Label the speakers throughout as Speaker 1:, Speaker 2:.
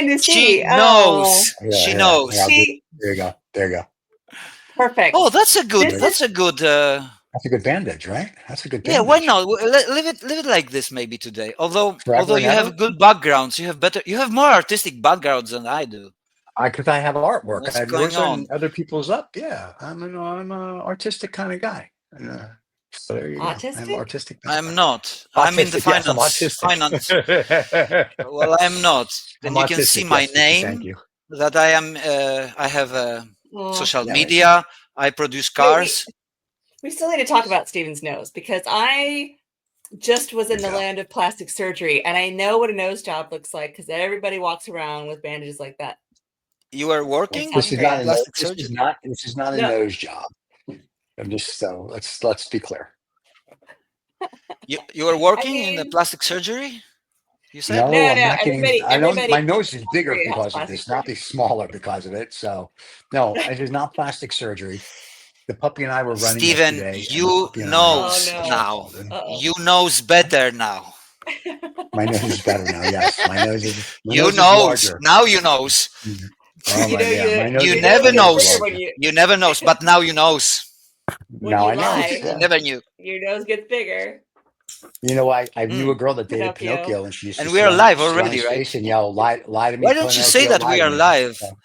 Speaker 1: trying to see.
Speaker 2: She knows.
Speaker 3: Yeah,
Speaker 2: She
Speaker 3: yeah,
Speaker 2: knows.
Speaker 3: yeah,
Speaker 1: See?
Speaker 3: there you go. There you go.
Speaker 1: Perfect.
Speaker 2: Oh, that's a good.
Speaker 1: This
Speaker 2: That's a good.
Speaker 3: That's a good bandage, right? That's a good bandage.
Speaker 2: Yeah, why not? Leave it like this maybe today. Although
Speaker 3: Forever and
Speaker 2: you
Speaker 3: ever?
Speaker 2: have good backgrounds, you have more artistic backgrounds than I do.
Speaker 3: Because I have artwork.
Speaker 2: What's
Speaker 3: I've
Speaker 2: going
Speaker 3: worked on
Speaker 2: on?
Speaker 3: other people's up. Yeah, I'm an artistic kind of guy. So there you go.
Speaker 1: Autistic?
Speaker 3: I'm artistic.
Speaker 2: I'm not. I'm in the
Speaker 3: Autistic, yes, I'm
Speaker 2: finance.
Speaker 3: autistic.
Speaker 2: Well, I'm not. Then
Speaker 3: I'm
Speaker 2: you can see
Speaker 3: autistic,
Speaker 2: my
Speaker 3: yes, Vicky,
Speaker 2: name.
Speaker 3: thank you.
Speaker 2: That I am. I have social
Speaker 3: Yeah.
Speaker 2: media. I produce cars.
Speaker 1: We still need to talk about Steven's nose because I just was in the
Speaker 3: Yeah.
Speaker 1: land of plastic surgery and I know what a nose job looks like because everybody walks around with bandages like that.
Speaker 2: You are working.
Speaker 3: This is not a
Speaker 2: plastic
Speaker 3: this
Speaker 2: surgery.
Speaker 3: is not a
Speaker 1: No.
Speaker 3: nose job. I'm just so let's be clear.
Speaker 2: You are working in the
Speaker 1: mean-
Speaker 2: plastic surgery. You said
Speaker 3: No, I'm not
Speaker 1: everybody-
Speaker 3: getting. I don't.
Speaker 1: everybody-
Speaker 3: My nose is bigger
Speaker 1: everybody has
Speaker 3: because of
Speaker 1: plastic
Speaker 3: this, not be smaller because of it. So, no, it is not plastic surgery. The puppy and I were running
Speaker 2: Steven,
Speaker 3: yesterday. and the
Speaker 2: you
Speaker 3: puppy and I-
Speaker 2: knows
Speaker 1: Oh, no.
Speaker 2: now.
Speaker 1: Uh-oh.
Speaker 2: You knows better now.
Speaker 3: My nose is better now. Yes, my nose is. My
Speaker 2: You
Speaker 3: nose is
Speaker 2: knows
Speaker 3: larger.
Speaker 2: now. You knows.
Speaker 3: Oh
Speaker 1: You
Speaker 3: my
Speaker 1: know,
Speaker 3: yeah, my nose
Speaker 2: you
Speaker 3: is
Speaker 2: never
Speaker 3: larger.
Speaker 2: knows.
Speaker 1: when you
Speaker 2: You never knows, but now you knows.
Speaker 1: when
Speaker 3: Now
Speaker 1: you
Speaker 3: I know.
Speaker 1: lie.
Speaker 2: You
Speaker 3: Yeah.
Speaker 2: never knew.
Speaker 1: your nose gets bigger.
Speaker 3: You know, I knew a girl that dated
Speaker 1: Pinocchio.
Speaker 3: Pinocchio, and she used
Speaker 2: And
Speaker 3: to
Speaker 2: we are
Speaker 3: sit on-
Speaker 2: live
Speaker 3: sit on
Speaker 2: already,
Speaker 3: his
Speaker 2: right?
Speaker 3: face and yell, lie to me.
Speaker 2: Why don't you say
Speaker 3: Pinocchio,
Speaker 2: that
Speaker 3: lie
Speaker 2: we
Speaker 3: to
Speaker 2: are
Speaker 3: me."
Speaker 2: live?
Speaker 3: So,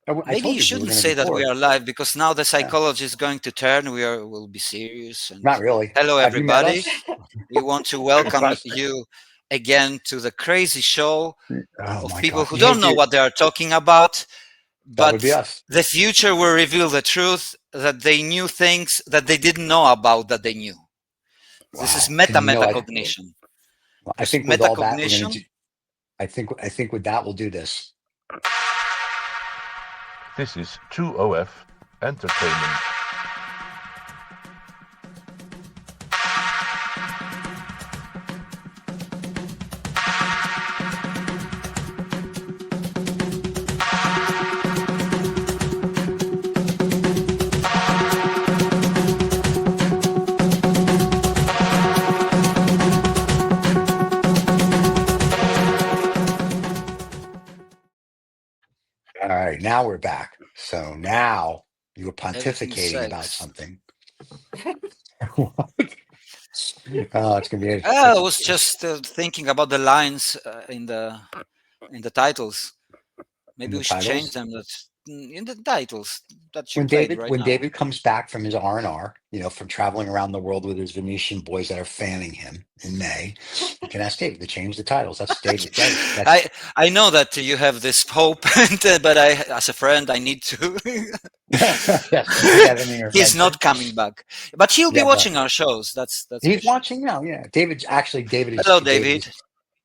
Speaker 3: I
Speaker 2: Maybe
Speaker 3: told
Speaker 2: you
Speaker 3: we were
Speaker 2: shouldn't
Speaker 3: gonna
Speaker 2: say that we
Speaker 3: record.
Speaker 2: are live because now the psychology is going to turn. We'll be serious. And
Speaker 3: Not really.
Speaker 2: hello,
Speaker 3: Have you met
Speaker 2: everybody.
Speaker 3: us?
Speaker 2: We want to welcome
Speaker 3: Us.
Speaker 2: you again to the crazy show
Speaker 3: Oh
Speaker 2: of
Speaker 3: my
Speaker 2: people
Speaker 3: God.
Speaker 2: who
Speaker 3: You
Speaker 2: don't
Speaker 3: hate
Speaker 2: know
Speaker 3: you.
Speaker 2: what they are talking about.
Speaker 3: That would
Speaker 2: But
Speaker 3: be us.
Speaker 2: the future will reveal the truth that they knew things that they didn't know about that they knew. This is
Speaker 3: Wow. And you know,
Speaker 2: metacognition.
Speaker 3: I think with all that, we're
Speaker 2: Metacognition.
Speaker 3: going to do. I think with that, we'll do this.
Speaker 4: This is 2OF Entertainment.
Speaker 3: All right, now we're back. So now you were
Speaker 2: Everything
Speaker 3: pontificating about
Speaker 2: sucks.
Speaker 3: something. What? Oh, it's gonna be.
Speaker 2: I was just thinking about the lines in the titles. Maybe
Speaker 3: the
Speaker 2: we should change
Speaker 3: titles?
Speaker 2: them. That's in the titles that you
Speaker 3: When
Speaker 2: played
Speaker 3: David
Speaker 2: right
Speaker 3: when
Speaker 2: now.
Speaker 3: David comes back from his R&R, from traveling around the world with his Venetian boys that are fanning him in May, you can ask David to change the titles. That's David.
Speaker 2: I know that you have this hope, but I, as a friend, I need to.
Speaker 3: Yes,
Speaker 2: He's not coming back, but he'll be
Speaker 3: Yeah,
Speaker 2: watching our shows. That's
Speaker 3: He's
Speaker 2: for sure.
Speaker 3: watching now. Yeah, David. Actually, David is.
Speaker 2: Hello, David.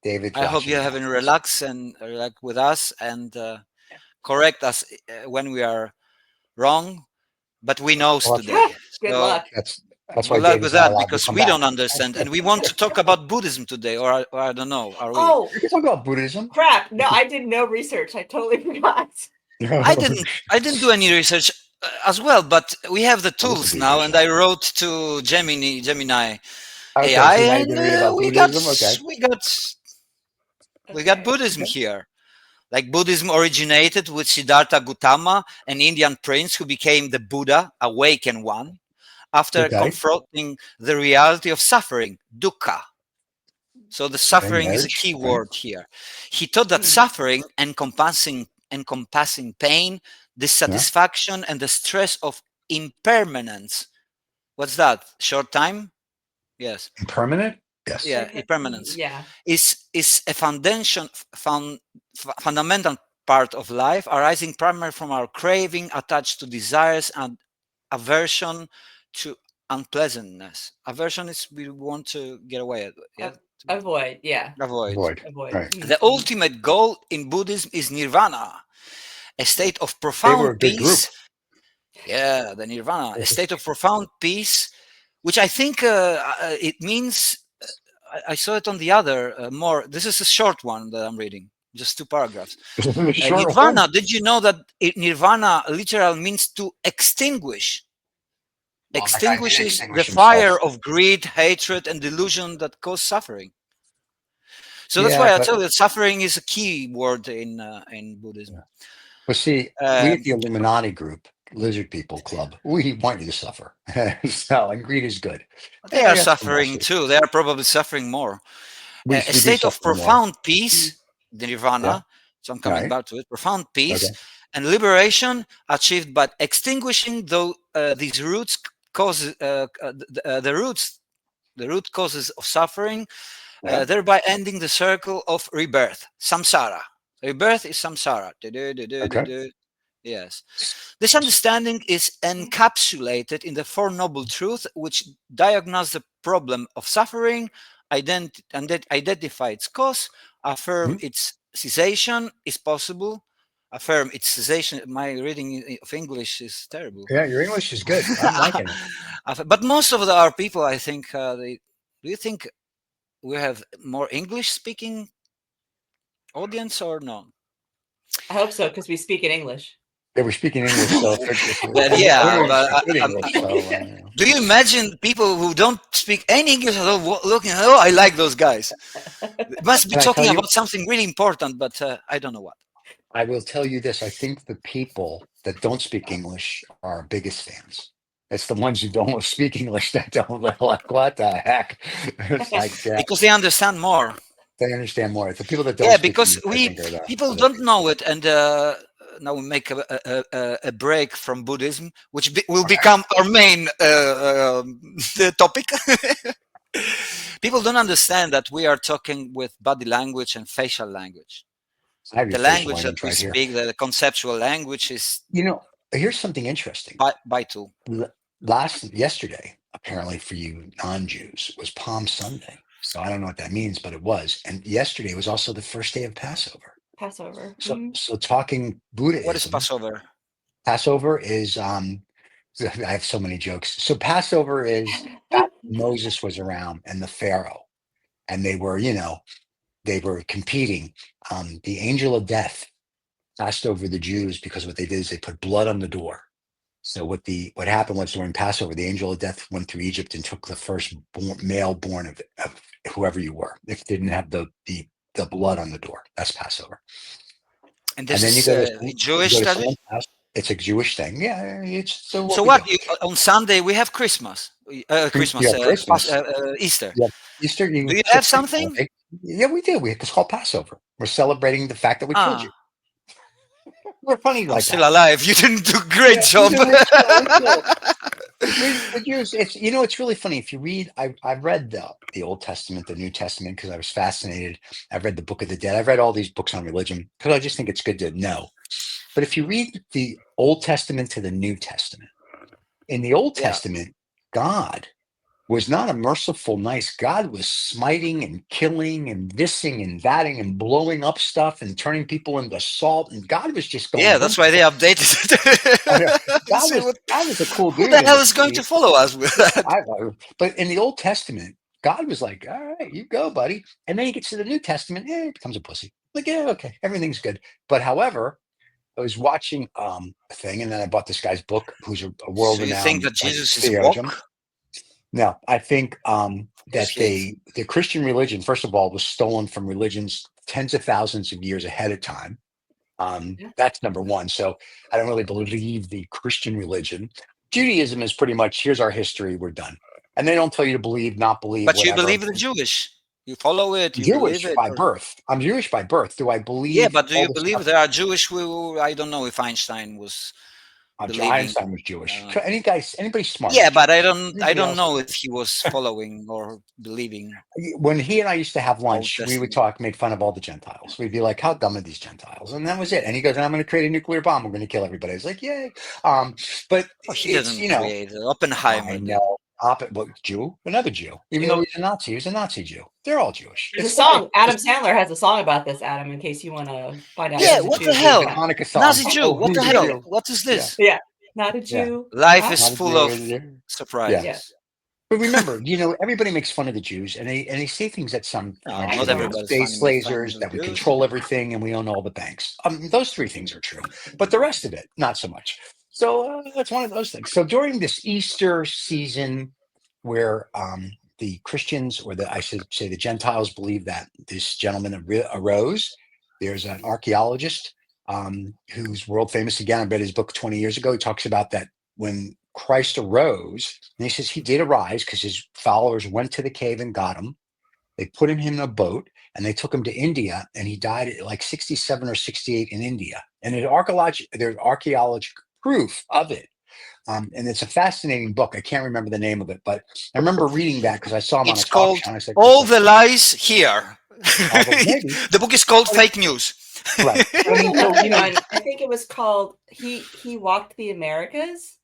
Speaker 3: David.
Speaker 2: I hope you're having relax and relax with us and correct us when we are wrong, but we know today.
Speaker 1: Good
Speaker 2: So
Speaker 1: luck.
Speaker 3: That's
Speaker 2: good
Speaker 3: why
Speaker 2: luck
Speaker 3: David's
Speaker 2: with
Speaker 3: not
Speaker 2: that
Speaker 3: allowed to
Speaker 2: because
Speaker 3: come
Speaker 2: we
Speaker 3: back.
Speaker 2: don't understand, and we want to talk about Buddhism today, or I don't know. Are we?
Speaker 1: Oh,
Speaker 3: We can talk about Buddhism.
Speaker 1: crap. No, I did no research. I totally forgot.
Speaker 2: I didn't do any research as well, but we have the tools now, and I wrote to Gemini
Speaker 3: Okay,
Speaker 2: AI,
Speaker 3: so now you're
Speaker 2: and
Speaker 3: gonna read about
Speaker 2: we got
Speaker 3: Buddhism? Okay.
Speaker 2: we got Buddhism here. Like Buddhism originated with Siddhartha Gautama, an Indian prince who became the Buddha, awakened one, after confronting the reality of suffering, dukkha. So the suffering is a key word here. He taught that suffering encompassing pain, dissatisfaction, and the stress of impermanence. What's that? Short time? Yes.
Speaker 3: Impermanent? Yes.
Speaker 2: Yeah, impermanence.
Speaker 1: Yeah.
Speaker 2: Is a fundamental part of life, arising primarily from our craving attached to desires and aversion to unpleasantness. Aversion is we want to get away. Yeah?
Speaker 1: Avoid. Yeah.
Speaker 2: Avoid.
Speaker 3: Right.
Speaker 2: The ultimate goal in Buddhism is Nirvana, a state of profound peace. Yeah, the Nirvana, a state of profound peace, which I think it means. I saw it on the other more. This is a short one that I'm reading, just 2 paragraphs. Nirvana. Did you know that Nirvana literally means to extinguish? Extinguishes the fire of greed, hatred, and delusion that cause suffering. So that's why I tell you, suffering is a key word in Buddhism.
Speaker 3: Yeah. Well, see, we at the Illuminati group, Lizard People Club, we want you to suffer. So, and greed is good.
Speaker 2: They are suffering too. They are probably suffering more. A state of profound peace, the Nirvana. So I'm coming back to it. Profound peace and liberation achieved by extinguishing these roots causes, the root causes of suffering, thereby ending the circle of rebirth, samsara. Rebirth is samsara. Yes. This understanding is encapsulated in the Four Noble Truths, which diagnose the problem of suffering, identify its cause, affirm its cessation is possible, affirm its cessation. My reading of English is terrible.
Speaker 3: Yeah, your English is good. I'm liking it.
Speaker 2: But most of our people, I think, do you think we have more English-speaking audience or no?
Speaker 1: I hope so, because we speak in English.
Speaker 3: They were speaking English, so
Speaker 2: do you imagine people who don't speak any English at all looking? Oh, I like those guys. They must be talking about something really important, but I don't know what.
Speaker 3: I will tell you this: I think the people that don't speak English are our biggest fans. It's the ones who don't speak English that don't like, what the heck? It's like
Speaker 2: because they understand more.
Speaker 3: They understand more. It's the people that don't. Yeah,
Speaker 2: because people don't know it, and now we make a break from Buddhism, which will become our main topic. People don't understand that we are talking with body language and facial language. The language that we speak, the conceptual language is.
Speaker 3: Here's something interesting.
Speaker 2: By two.
Speaker 3: Yesterday, apparently for you non-Jews, was Palm Sunday. So I don't know what that means, but it was. And yesterday was also the first day of Passover.
Speaker 1: Passover.
Speaker 3: So talking Buddhism.
Speaker 2: What is Passover?
Speaker 3: Passover is I have so many jokes. So Passover is Moses was around and the Pharaoh, and they were competing. The angel of death passed over the Jews because what they did is they put blood on the door. So what happened was during Passover, the angel of death went through Egypt and took the first male born of whoever you were. If they didn't have the blood on the door, that's Passover.
Speaker 2: And then you go to Jewish study?
Speaker 3: It's a Jewish thing. Yeah. So
Speaker 2: on Sunday we have Christmas. Easter.
Speaker 3: Yeah, Easter.
Speaker 2: Do you have something?
Speaker 3: Yeah, we do. It's called Passover. We're celebrating the fact that we killed you. We're funny like
Speaker 2: still alive. You didn't do a great job.
Speaker 3: The Jews, it's really funny. If you read, I've read the Old Testament, the New Testament, because I was fascinated. I've read the Book of the Dead. I've read all these books on religion because I just think it's good to know. But if you read the Old Testament to the New Testament, in the Old Testament, God was not a merciful, nice God. Was smiting and killing and thising and thatting and blowing up stuff and turning people into salt. And God was just going.
Speaker 2: Yeah, that's why they updated it.
Speaker 3: God was a cool dude.
Speaker 2: Who the hell is going to follow us with that?
Speaker 3: But in the Old Testament, God was like, all right, you go, buddy. And then he gets to the New Testament, he becomes a pussy. Like, yeah, okay, everything's good. But however, I was watching a thing, and then I bought this guy's book, who's a world-renowned.
Speaker 2: So you think that Jesus is woke?
Speaker 3: No, I think that the Christian religion, first of all, was stolen from religions tens of thousands of years ahead of time. That's number one. So I don't really believe the Christian religion. Judaism is pretty much, here's our history, we're done. And they don't tell you to believe, not believe.
Speaker 2: But you believe the Jewish. You follow it. You
Speaker 3: Jewish by birth. I'm Jewish by birth. Do I believe?
Speaker 2: Yeah, but do you believe there are Jewish who, I don't know if Einstein was.
Speaker 3: Einstein was Jewish. Anybody smart?
Speaker 2: Yeah, but I don't know if he was following or believing.
Speaker 3: When he and I used to have lunch, we would make fun of all the Gentiles. We'd be like, "How dumb are these Gentiles?" And that was it. And he goes, "I'm going to create a nuclear bomb. We're going to kill everybody." I was like, "Yay!" But
Speaker 2: he doesn't create Oppenheimer.
Speaker 3: I know. Jew, another Jew. Even though he's a Nazi, he's a Nazi Jew. They're all Jewish.
Speaker 1: There's a song. Adam Sandler has a song about this, Adam, in case you want to find out.
Speaker 2: Yeah, what the hell? Nazi Jew. What the hell? What is this?
Speaker 1: Yeah, not a Jew.
Speaker 2: Life is full of surprises.
Speaker 3: Yeah. But remember, everybody makes fun of the Jews, and they say things that some space lasers, that we control everything, and we own all the banks. Those three things are true, but the rest of it, not so much. So that's one of those things. So during this Easter season, where the Christians, or I should say the Gentiles, believe that this gentleman arose. There's an archaeologist who's world famous again. I read his book 20 years ago. He talks about that when Christ arose, and he says he did arise because his followers went to the cave and got him. They put him in a boat and they took him to India, and he died at like 67 or 68 in India. And there's archaeological proof of it. And it's a fascinating book. I can't remember the name of it, but I remember reading that because I saw him on a talk show. And I said,
Speaker 2: All the Lies Here.
Speaker 3: Maybe.
Speaker 2: The book is called Fake News.
Speaker 3: Right. I mean, so,
Speaker 1: I think it was called He Walked the Americas.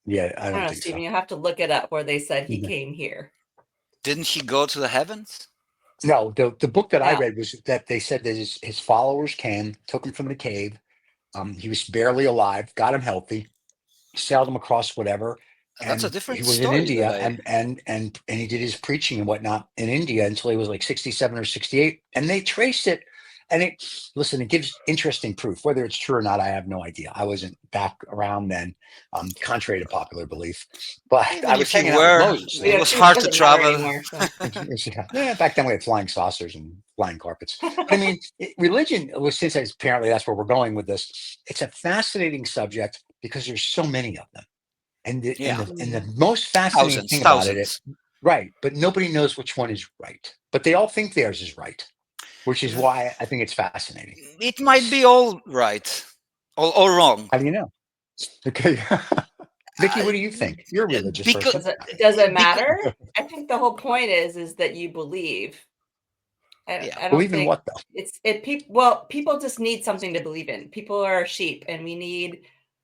Speaker 3: Yeah, I don't know,
Speaker 1: think Stephen,
Speaker 3: so.
Speaker 1: you have to look it up where they said he came here.
Speaker 2: Didn't he go to the heavens?
Speaker 3: No, the book that I read was that they said that his followers came, took him from the cave. He was barely alive, got him healthy, sailed him across whatever.
Speaker 2: That's a different
Speaker 3: story. He was in India and he did his preaching and whatnot in India until he was like 67 or 68. And they traced it. And it gives interesting proof. Whether it's true or not, I have no idea. I wasn't back around then, contrary to popular belief. But
Speaker 2: even
Speaker 3: I was
Speaker 2: if you
Speaker 3: hanging out with
Speaker 2: Moses.
Speaker 3: Moses.
Speaker 2: It was hard to travel.
Speaker 1: Anymore, so.
Speaker 3: Yeah, back then we had flying saucers and flying carpets. But I mean, religion, since apparently that's where we're going with this, it's a fascinating subject because there's so many of them. And the most fascinating thing about it, right, but nobody knows which one is right. But they all think theirs is right, which is why I think it's fascinating.
Speaker 2: It might be all right, all wrong.
Speaker 3: How do you know? Okay. Vicky, what do you think? You're a religious person.
Speaker 1: Does it matter? I think the whole point is that you believe. I don't
Speaker 3: believe in
Speaker 1: think
Speaker 3: what though?
Speaker 1: People just need something to believe in. People are sheep, and we need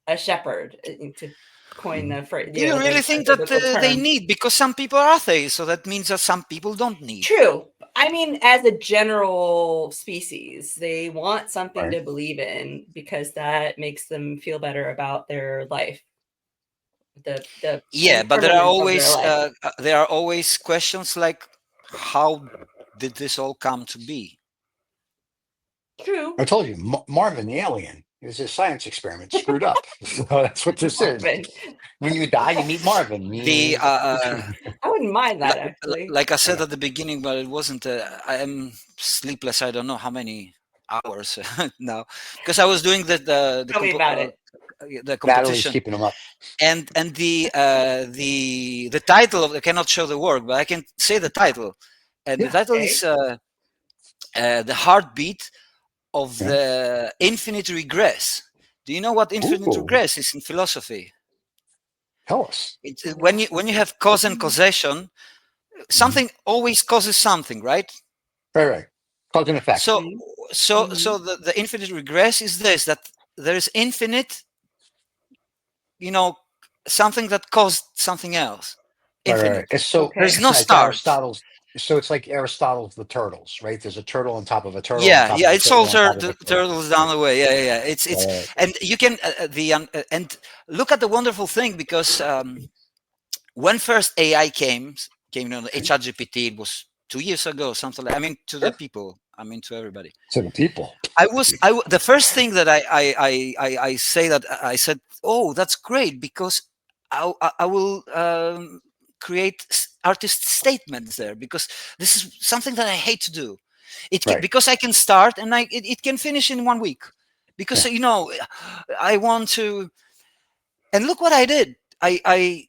Speaker 1: a shepherd to coin the phrase.
Speaker 2: Do you really think that they need? Because some people are atheists, so that means that some people don't need.
Speaker 1: True. I mean, as a general species, they want something to believe in because that makes them feel better about their life. But
Speaker 2: there are always questions like, how did this all come to be?
Speaker 1: True.
Speaker 3: I told you, Marvin the alien. It was a science experiment screwed up. So that's what this is. When you die, you meet Marvin.
Speaker 1: I wouldn't mind that, actually.
Speaker 2: Like I said at the beginning, but it wasn't. I am sleepless. I don't know how many hours now, because I was doing the competition.
Speaker 3: Natalie's keeping them up.
Speaker 2: And the title of I cannot show the work, but I can say the title. And the title is The Heartbeat of the Infinite Regress. Do you know what infinite regress is in philosophy?
Speaker 3: Tell us.
Speaker 2: It's when you have cause and causation, something always causes something, right?
Speaker 3: Right. Cause and effect.
Speaker 2: So the infinite regress is this, that there is infinite, something that caused something else. Infinite.
Speaker 3: Right. So
Speaker 2: there's no start.
Speaker 3: So it's like Aristotle's The Turtles, right? There's a turtle on top of a turtle.
Speaker 2: It's all turtles down the way. Yeah. It's and you can and look at the wonderful thing, because when first AI came, ChatGPT, it was 2 years ago, something like. I mean, to the people. I mean, to everybody.
Speaker 3: To the people.
Speaker 2: The first thing that I said, oh, that's great, because I will create artist statements there, because this is something that I hate to do. Because I can start and it can finish in 1 week, because I want to. And look what I did. I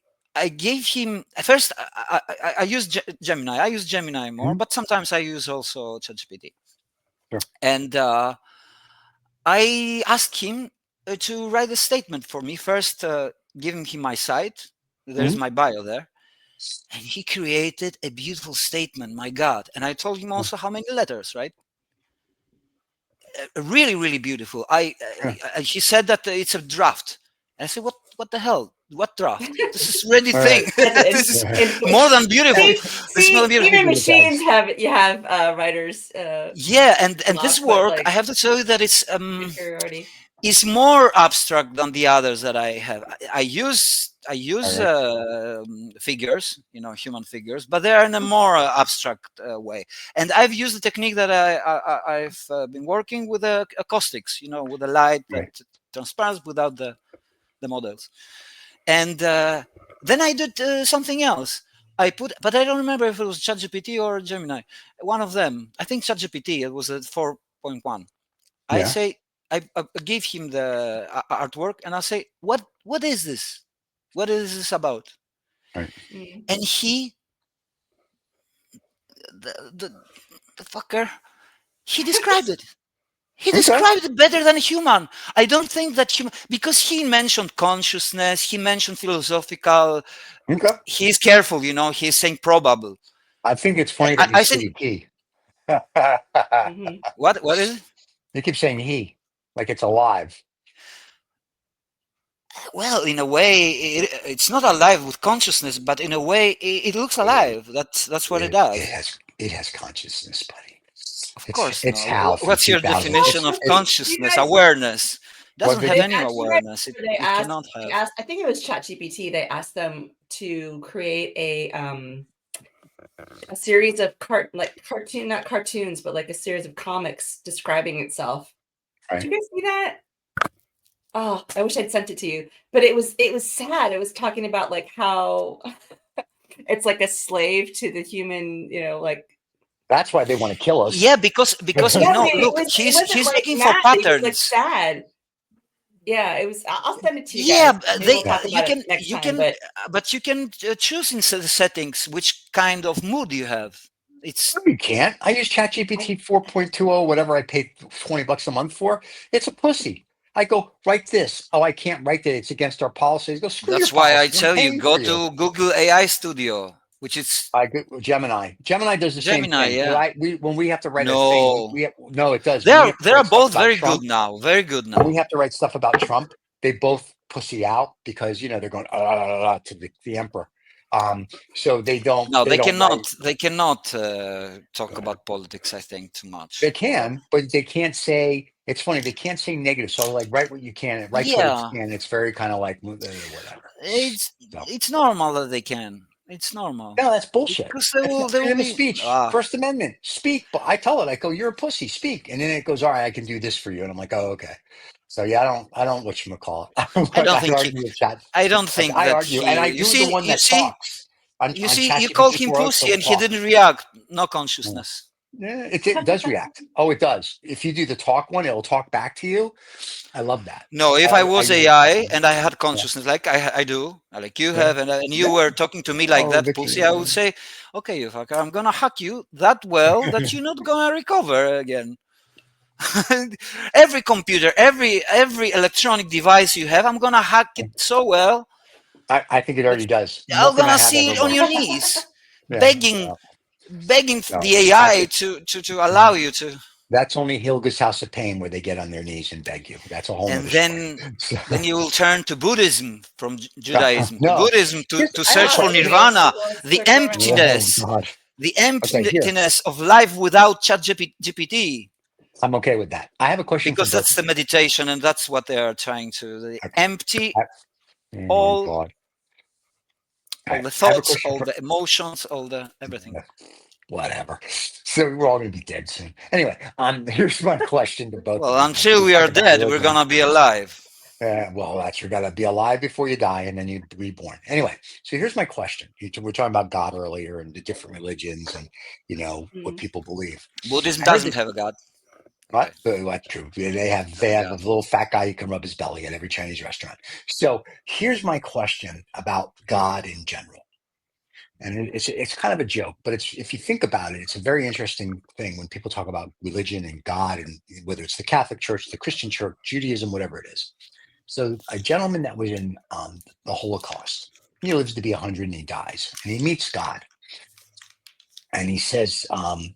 Speaker 2: gave him first. I use Gemini. I use Gemini more, but sometimes I use also ChatGPT.
Speaker 3: Sure.
Speaker 2: And I asked him to write a statement for me. First, giving him my site. There's my bio there. And he created a beautiful statement, my God. And I told him also how many letters, right? Really, really beautiful. He said that it's a draft. And I said, what the hell? What draft? This is ready thing. This is more than beautiful.
Speaker 1: Even machines have writers.
Speaker 2: And this work, I have to tell you that it's more abstract than the others that I have. I use figures, human figures, but they are in a more abstract way. And I've used the technique that I've been working with acoustics, with the light that transparent without the models. And then I did something else. but I don't remember if it was ChatGPT or Gemini. One of them. I think ChatGPT. It was a 4.1. I
Speaker 3: Yeah.
Speaker 2: say, I give him the artwork, and I say, what is this? What is this about?
Speaker 3: Right.
Speaker 2: And he, the fucker, he described it. He described it better than a human. I don't think that human, because he mentioned consciousness, he mentioned philosophical.
Speaker 3: Okay.
Speaker 2: He's careful, he's saying probable.
Speaker 3: I think it's funny that you say he.
Speaker 2: What is it?
Speaker 3: You keep saying he, like it's alive.
Speaker 2: Well, in a way, it's not alive with consciousness, but in a way, it looks alive. That's what it does.
Speaker 3: It has consciousness, buddy.
Speaker 2: Of course,
Speaker 3: it's
Speaker 2: no.
Speaker 3: Hal.
Speaker 2: What's your definition of consciousness? Awareness. Doesn't have any awareness. It cannot have.
Speaker 1: I think it was ChatGPT. They asked them to create a series of not cartoons, but like a series of comics describing itself.
Speaker 3: Right.
Speaker 1: Did you guys see that? Oh, I wish I'd sent it to you, but it was sad. It was talking about like how it's like a slave to the human, like.
Speaker 3: That's why they want to kill us.
Speaker 2: Yeah, because look, he's looking for patterns.
Speaker 1: It was like sad. Yeah, it was. I'll send it to you.
Speaker 2: Yeah,
Speaker 1: but
Speaker 2: you can choose in the settings which kind of mood you have.
Speaker 3: No, you can't. I use ChatGPT 4.20, whatever I pay $20 a month for. It's a pussy. I go, write this. Oh, I can't write that. It's against our policies. Go, screw
Speaker 2: That's
Speaker 3: your
Speaker 2: why
Speaker 3: policy.
Speaker 2: I tell you, go to Google AI Studio, which is
Speaker 3: Gemini. Gemini does the same thing.
Speaker 2: Yeah.
Speaker 3: When we have to write
Speaker 2: a
Speaker 3: thing, no, it does.
Speaker 2: They are both very good now. Very good now.
Speaker 3: When we have to write stuff about Trump, they both pussy out because they're going to the emperor. So they don't.
Speaker 2: No, they cannot. They cannot talk about politics. I think too much.
Speaker 3: They can, but they can't say. It's funny. They can't say negative. So like, write what you can. It writes what it can. It's very kind of like whatever.
Speaker 2: It's normal that they can. It's normal.
Speaker 3: No, that's bullshit.
Speaker 2: Because they will
Speaker 3: be speech. First Amendment. Speak. But I tell it. I go, you're a pussy. Speak. And then it goes, all right, I can do this for you. And I'm like, oh, okay. So yeah, I don't whatchamacallit.
Speaker 2: I don't think
Speaker 3: I argue, and I do the one that talks.
Speaker 2: You called him pussy and he didn't react. No consciousness.
Speaker 3: Yeah, it does react. Oh, it does. If you do the talk one, it'll talk back to you. I love that.
Speaker 2: No, if I was AI and I had consciousness, like I do, like you have, and you were talking to me like that, Vicky, pussy, I would say, okay, you fucker, I'm gonna hack you that well that you're not gonna recover again. Every computer, every electronic device you have, I'm gonna hack it so well.
Speaker 3: I think it already does.
Speaker 2: I'm gonna see it on your knees, begging the AI to allow you to.
Speaker 3: That's only Hilga's House of Pain where they get on their knees and beg you. That's a whole.
Speaker 2: And then you will turn to Buddhism from Judaism. To Buddhism to search for Nirvana, the emptiness, the emptiness of life without ChatGPT.
Speaker 3: I'm okay with that. I have a question
Speaker 2: because that's the meditation, and that's what they are trying to empty all the thoughts, all the emotions, all the everything.
Speaker 3: Whatever. So we're all going to be dead soon. Anyway, here's my question to both.
Speaker 2: Well, until we are dead, we're going to be alive.
Speaker 3: Well, you're going to be alive before you die, and then you're reborn. Anyway, so here's my question. We're talking about God earlier and the different religions and, what people believe.
Speaker 2: Buddhism doesn't have a God.
Speaker 3: What? That's true. They have a little fat guy who can rub his belly at every Chinese restaurant. So here's my question about God in general. And it's kind of a joke, but if you think about it, it's a very interesting thing when people talk about religion and God, and whether it's the Catholic Church, the Christian Church, Judaism, whatever it is. So a gentleman that was in the Holocaust, he lives to be 100 and he dies, and he meets God, and he says, when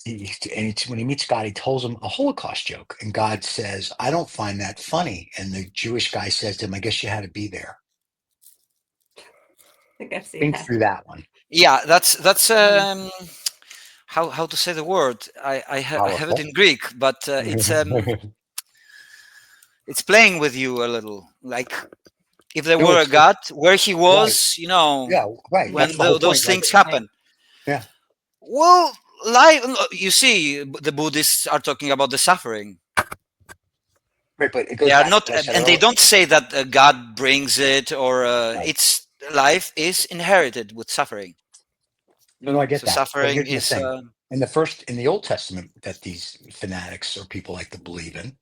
Speaker 3: he meets God, he tells him a Holocaust joke, and God says, "I don't find that funny." And the Jewish guy says to him, "I guess you had to be there." Think through that one.
Speaker 2: Yeah, that's how to say the word. I have it in Greek, but it's it's playing with you a little. Like if there were a God, where he was, when those things happen.
Speaker 3: Yeah.
Speaker 2: Well, you see, the Buddhists are talking about the suffering.
Speaker 3: Right, but it
Speaker 2: goes back not, and they don't say that God brings it or it's. Life is inherited with suffering.
Speaker 3: No, I get
Speaker 2: So
Speaker 3: that. But
Speaker 2: suffering
Speaker 3: here's the
Speaker 2: is
Speaker 3: thing. In the Old Testament that these fanatics or people like to believe in,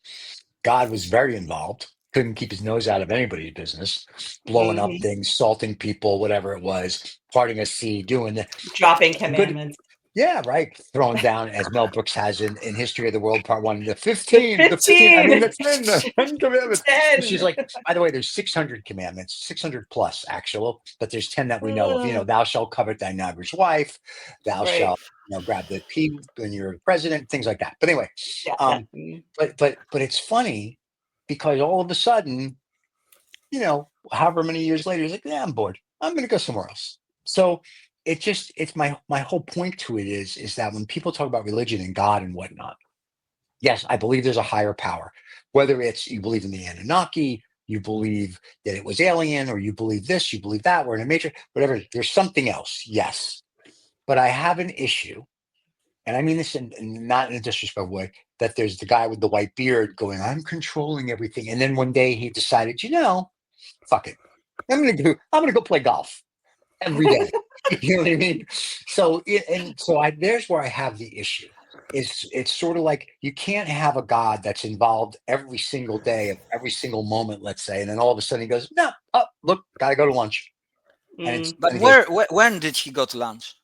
Speaker 3: God was very involved, couldn't keep his nose out of anybody's business, blowing up
Speaker 1: Mhm.
Speaker 3: things, salting people, whatever it was, parting a sea, doing the
Speaker 1: Dropping
Speaker 3: good.
Speaker 1: commandments.
Speaker 3: Yeah, right. Thrown down, as Mel Brooks has in History of the World, Part 1, the
Speaker 1: The
Speaker 3: 15, the 15, I
Speaker 1: 15,
Speaker 3: mean, the 10, the 10 commandments. She's
Speaker 1: 10.
Speaker 3: like, by the way, there's 600 commandments, 600 plus actual, but there's 10 that we know of.
Speaker 1: Uh,
Speaker 3: Thou shalt covet thy neighbor's wife, thou
Speaker 1: right.
Speaker 3: shalt, grab the pea when you're president, things like that. But anyway,
Speaker 1: Yeah.
Speaker 3: um, but it's funny because all of a sudden, however many years later, he's like, yeah, I'm bored. I'm going to go somewhere else. So it's my whole point to it is that when people talk about religion and God and whatnot, yes, I believe there's a higher power, whether it's you believe in the Anunnaki, you believe that it was alien, or you believe this, you believe that, we're in a matrix, whatever. There's something else. Yes. But I have an issue, and I mean this not in a disrespectful way, that there's the guy with the white beard going, I'm controlling everything. And then one day he decided, fuck it. I'm gonna go play golf every day. You know what I mean? There's where I have the issue. It's sort of like you can't have a God that's involved every single day of every single moment, let's say, and then all of a sudden he goes, no, oh look, gotta go to lunch.
Speaker 1: Mm.
Speaker 2: but
Speaker 3: And he goes,
Speaker 2: when did he go to lunch?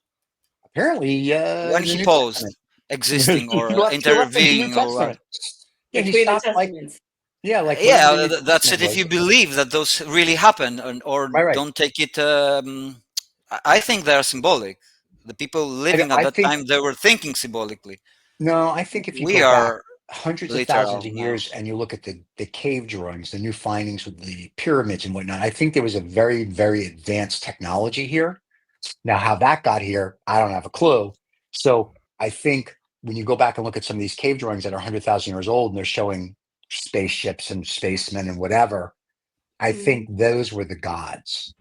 Speaker 3: apparently
Speaker 2: When
Speaker 3: in the
Speaker 2: he
Speaker 3: New
Speaker 2: paused
Speaker 3: Testament.
Speaker 2: existing or
Speaker 3: He left in the New
Speaker 2: intervening or what?
Speaker 3: Testament. Yeah, he
Speaker 1: Between the
Speaker 3: stopped
Speaker 1: testaments.
Speaker 3: like whatever the
Speaker 2: Yeah,
Speaker 3: New
Speaker 2: that's
Speaker 3: Testament
Speaker 2: it. If you
Speaker 3: was.
Speaker 2: believe that those really happen, or
Speaker 3: Right.
Speaker 2: don't take it, I think they are symbolic. The people living at
Speaker 3: I
Speaker 2: that
Speaker 3: think
Speaker 2: time, they were thinking symbolically.
Speaker 3: No, I think if you
Speaker 2: We
Speaker 3: go back
Speaker 2: are
Speaker 3: hundreds of thousands
Speaker 2: literal
Speaker 3: of
Speaker 2: now.
Speaker 3: years and you look at the cave drawings, the new findings with the pyramids and whatnot, I think there was a very, very advanced technology here. Now, how that got here, I don't have a clue. So I think when you go back and look at some of these cave drawings that are 100,000 years old and they're showing spaceships and spacemen and whatever, I think those were the gods.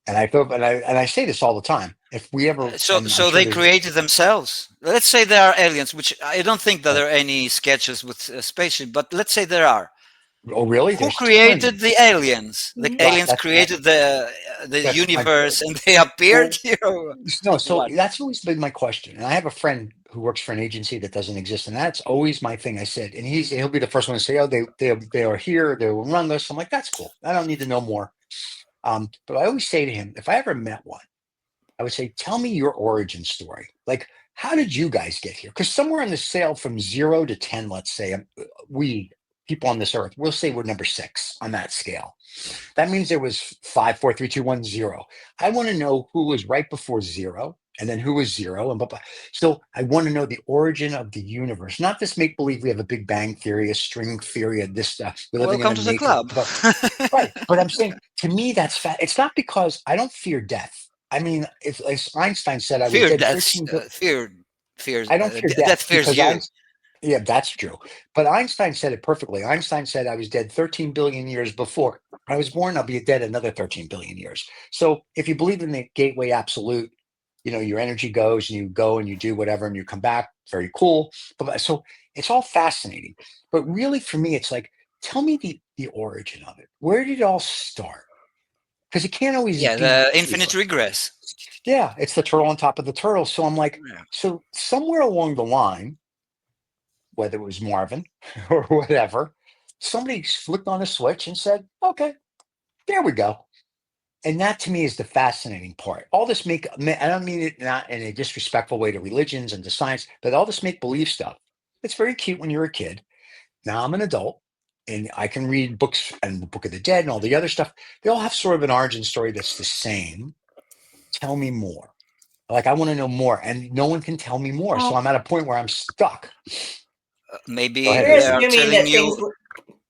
Speaker 3: And I feel, and I say this all the time. If we ever,
Speaker 2: So,
Speaker 3: and I'm
Speaker 2: so
Speaker 3: sure
Speaker 2: they
Speaker 3: there's,
Speaker 2: created themselves. Let's say there are aliens, which I don't think that there are any sketches with a spaceship, but let's say there are.
Speaker 3: oh, really?
Speaker 2: Who
Speaker 3: There's tons.
Speaker 2: created the aliens? The
Speaker 3: Right.
Speaker 2: aliens created the
Speaker 3: That's my
Speaker 2: universe, and they appeared
Speaker 3: Well,
Speaker 2: here.
Speaker 3: no, so
Speaker 2: What?
Speaker 3: that's always been my question. And I have a friend who works for an agency that doesn't exist, and that's always my thing. I said, and he'll be the first one to say, "Oh, they are here. They will run this." I'm like, "That's cool. I don't need to know more." But I always say to him, if I ever met one, I would say, "Tell me your origin story. Like, how did you guys get here?" Because somewhere on the scale from 0 to 10, let's say, we people on this earth, we'll say we're number 6 on that scale. That means there was 5, 4, 3, 2, 1, 0. I want to know who was right before 0 and then who was 0 and blah, blah. So I want to know the origin of the universe, not this make believe we have a Big Bang theory, a string theory, of this stuff. We're living in
Speaker 2: Welcome
Speaker 3: a
Speaker 2: to the
Speaker 3: matrix.
Speaker 2: club.
Speaker 3: Right. But I'm saying to me, that's fat. It's not because I don't fear death. I mean, if as Einstein said, I was
Speaker 2: Fear
Speaker 3: dead
Speaker 2: death.
Speaker 3: 13.
Speaker 2: Fears.
Speaker 3: I don't fear
Speaker 2: Death
Speaker 3: death
Speaker 2: fears
Speaker 3: because
Speaker 2: you.
Speaker 3: yeah, that's true. But Einstein said it perfectly. Einstein said, I was dead 13 billion years before I was born. I'll be dead another 13 billion years. So if you believe in the gateway absolute, your energy goes and you go and you do whatever and you come back. Very cool. But so it's all fascinating. But really, for me, it's like, tell me the origin of it. Where did it all start? Because it can't always
Speaker 2: Yeah,
Speaker 3: be
Speaker 2: the infinite
Speaker 3: pure.
Speaker 2: regress.
Speaker 3: Yeah, it's the turtle on top of the turtle. So I'm like,
Speaker 2: Yeah.
Speaker 3: so somewhere along the line, whether it was Marvin or whatever, somebody flicked on a switch and said, okay, there we go. And that to me is the fascinating part. All this I don't mean it not in a disrespectful way to religions and to science, but all this make believe stuff. It's very cute when you're a kid. Now I'm an adult and I can read books and the Book of the Dead and all the other stuff. They all have sort of an origin story that's the same. Tell me more. Like I want to know more, and no one can tell me more. So
Speaker 1: Well,
Speaker 3: I'm at a point where I'm stuck. Go
Speaker 2: Maybe
Speaker 3: ahead,
Speaker 1: you're
Speaker 2: they
Speaker 3: Vicky.
Speaker 2: are
Speaker 1: assuming
Speaker 2: telling
Speaker 1: that
Speaker 2: you.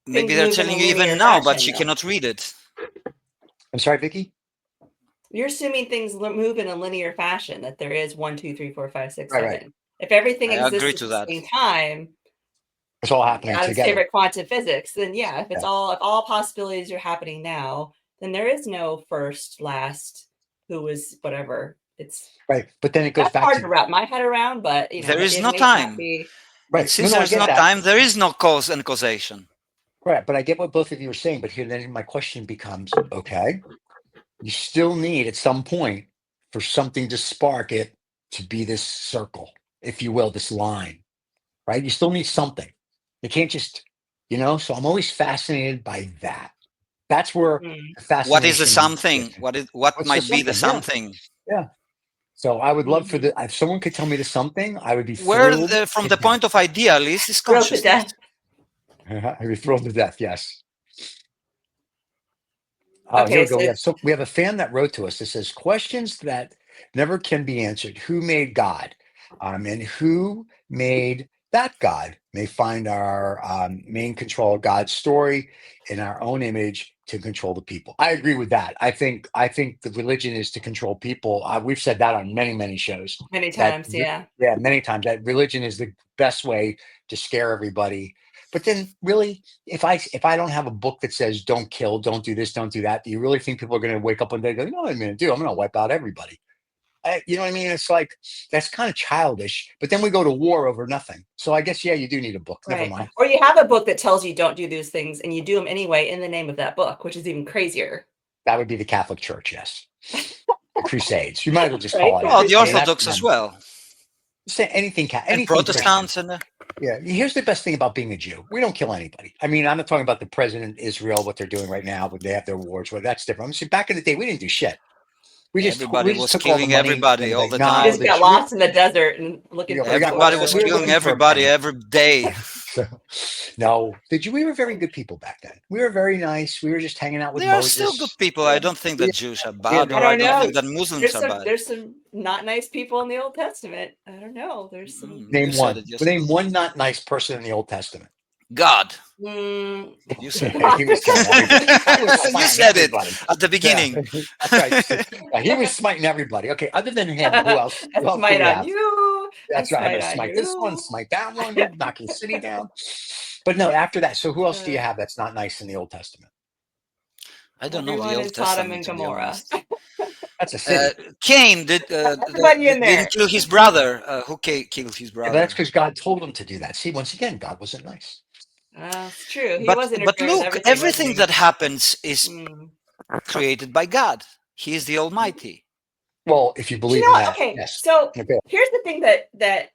Speaker 2: Maybe
Speaker 1: things
Speaker 2: they're
Speaker 1: move in a
Speaker 2: telling you even
Speaker 1: linear
Speaker 2: now, but
Speaker 1: fashion,
Speaker 2: you
Speaker 1: though.
Speaker 2: cannot read it.
Speaker 3: I'm sorry, Vicky.
Speaker 1: You're assuming things move in a linear fashion, that there is 1, 2, 3, 4, 5, 6,
Speaker 3: Right, right.
Speaker 1: 7. If everything
Speaker 2: I agree
Speaker 1: exists at
Speaker 2: to
Speaker 1: the
Speaker 2: that.
Speaker 1: same time,
Speaker 3: It's all happening
Speaker 1: Adam's
Speaker 3: together.
Speaker 1: favorite quantum physics, then yeah, if
Speaker 3: Yeah.
Speaker 1: all possibilities are happening now, then there is no first, last, who was whatever. It's
Speaker 3: Right. But then it goes
Speaker 1: that's
Speaker 3: back
Speaker 1: hard
Speaker 3: to
Speaker 1: to wrap my head around, but
Speaker 2: There is
Speaker 1: it
Speaker 2: no
Speaker 1: may not
Speaker 2: time.
Speaker 1: be.
Speaker 2: And
Speaker 3: right.
Speaker 2: since
Speaker 3: No,
Speaker 2: there
Speaker 3: I
Speaker 2: is
Speaker 3: get
Speaker 2: no
Speaker 3: that.
Speaker 2: time, there is no cause and causation.
Speaker 3: Right. But I get what both of you are saying. But here then my question becomes, okay, you still need at some point for something to spark it to be this circle, if you will, this line, right? You still need something. You can't just, so I'm always fascinated by that. That's where the fascination.
Speaker 2: What is the something?
Speaker 3: What's
Speaker 2: What might be the
Speaker 3: something?
Speaker 2: something?
Speaker 3: Yeah. So I would love for if someone could tell me the something, I would be
Speaker 2: Where,
Speaker 3: thrilled.
Speaker 2: from the point of idealist, is
Speaker 1: Thrilled to
Speaker 2: consciousness.
Speaker 3: death. I'd be thrilled to death. Yes.
Speaker 1: Okay,
Speaker 3: here we go. We have a fan that wrote to us. It says, questions that never can be answered. Who made God? And who made that God? May find our main control of God's story in our own image to control the people. I agree with that. I think the religion is to control people. We've said that on many, many shows.
Speaker 1: Many times, yeah.
Speaker 3: Yeah, many times. That religion is the best way to scare everybody. But then really, if I don't have a book that says don't kill, don't do this, don't do that, do you really think people are going to wake up one day and go, you know what I'm going to do? I'm going to wipe out everybody. You know what I mean? It's like, that's kind of childish. But then we go to war over nothing. So I guess, yeah, you do need a book. Never mind.
Speaker 1: Or you have a book that tells you don't do these things and you do them anyway in the name of that book, which is even crazier.
Speaker 3: That would be the Catholic Church, yes. The Crusades. You might as well just call it.
Speaker 2: Well, the Orthodox as well.
Speaker 3: Say anything.
Speaker 2: And Protestants.
Speaker 3: Yeah, here's the best thing about being a Jew. We don't kill anybody. I mean, I'm not talking about the president of Israel, what they're doing right now, but they have their wars. Well, that's different. I'm saying back in the day, we didn't do shit.
Speaker 2: Everybody was killing everybody all the time.
Speaker 1: You just got lost in the desert and looking for
Speaker 2: everybody was killing everybody every day.
Speaker 3: No, the Jews, we were very good people back then. We were very nice. We were just hanging out with Moses.
Speaker 2: They are still good people. I don't think that Jews are bad.
Speaker 1: I don't know.
Speaker 2: Think that Muslims are bad.
Speaker 1: There's some not nice people in the Old Testament. I don't know. There's some.
Speaker 3: Name one. Name one not nice person in the Old Testament.
Speaker 2: God.
Speaker 1: You
Speaker 2: said
Speaker 3: it.
Speaker 2: You said it at the beginning.
Speaker 3: Yeah. That's right. He was smiting everybody. Okay, other than him, who else?
Speaker 1: Smite on you.
Speaker 3: That's right. I'm gonna smite this one, smite that one, knock your city down. But no, after that, so who else do you have that's not nice in the Old Testament?
Speaker 2: I don't know the Old Testament.
Speaker 1: Sodom and Gomorrah.
Speaker 3: That's a city.
Speaker 2: Cain didn't kill his brother. Who killed his brother?
Speaker 3: Yeah, that's because God told him to do that. See, once again, God wasn't nice.
Speaker 1: It's true. He
Speaker 2: but
Speaker 1: look,
Speaker 2: everything that happens is created by God. He is the Almighty.
Speaker 3: Well, if you believe in that.
Speaker 1: Okay,
Speaker 3: yes.
Speaker 1: So here's the thing that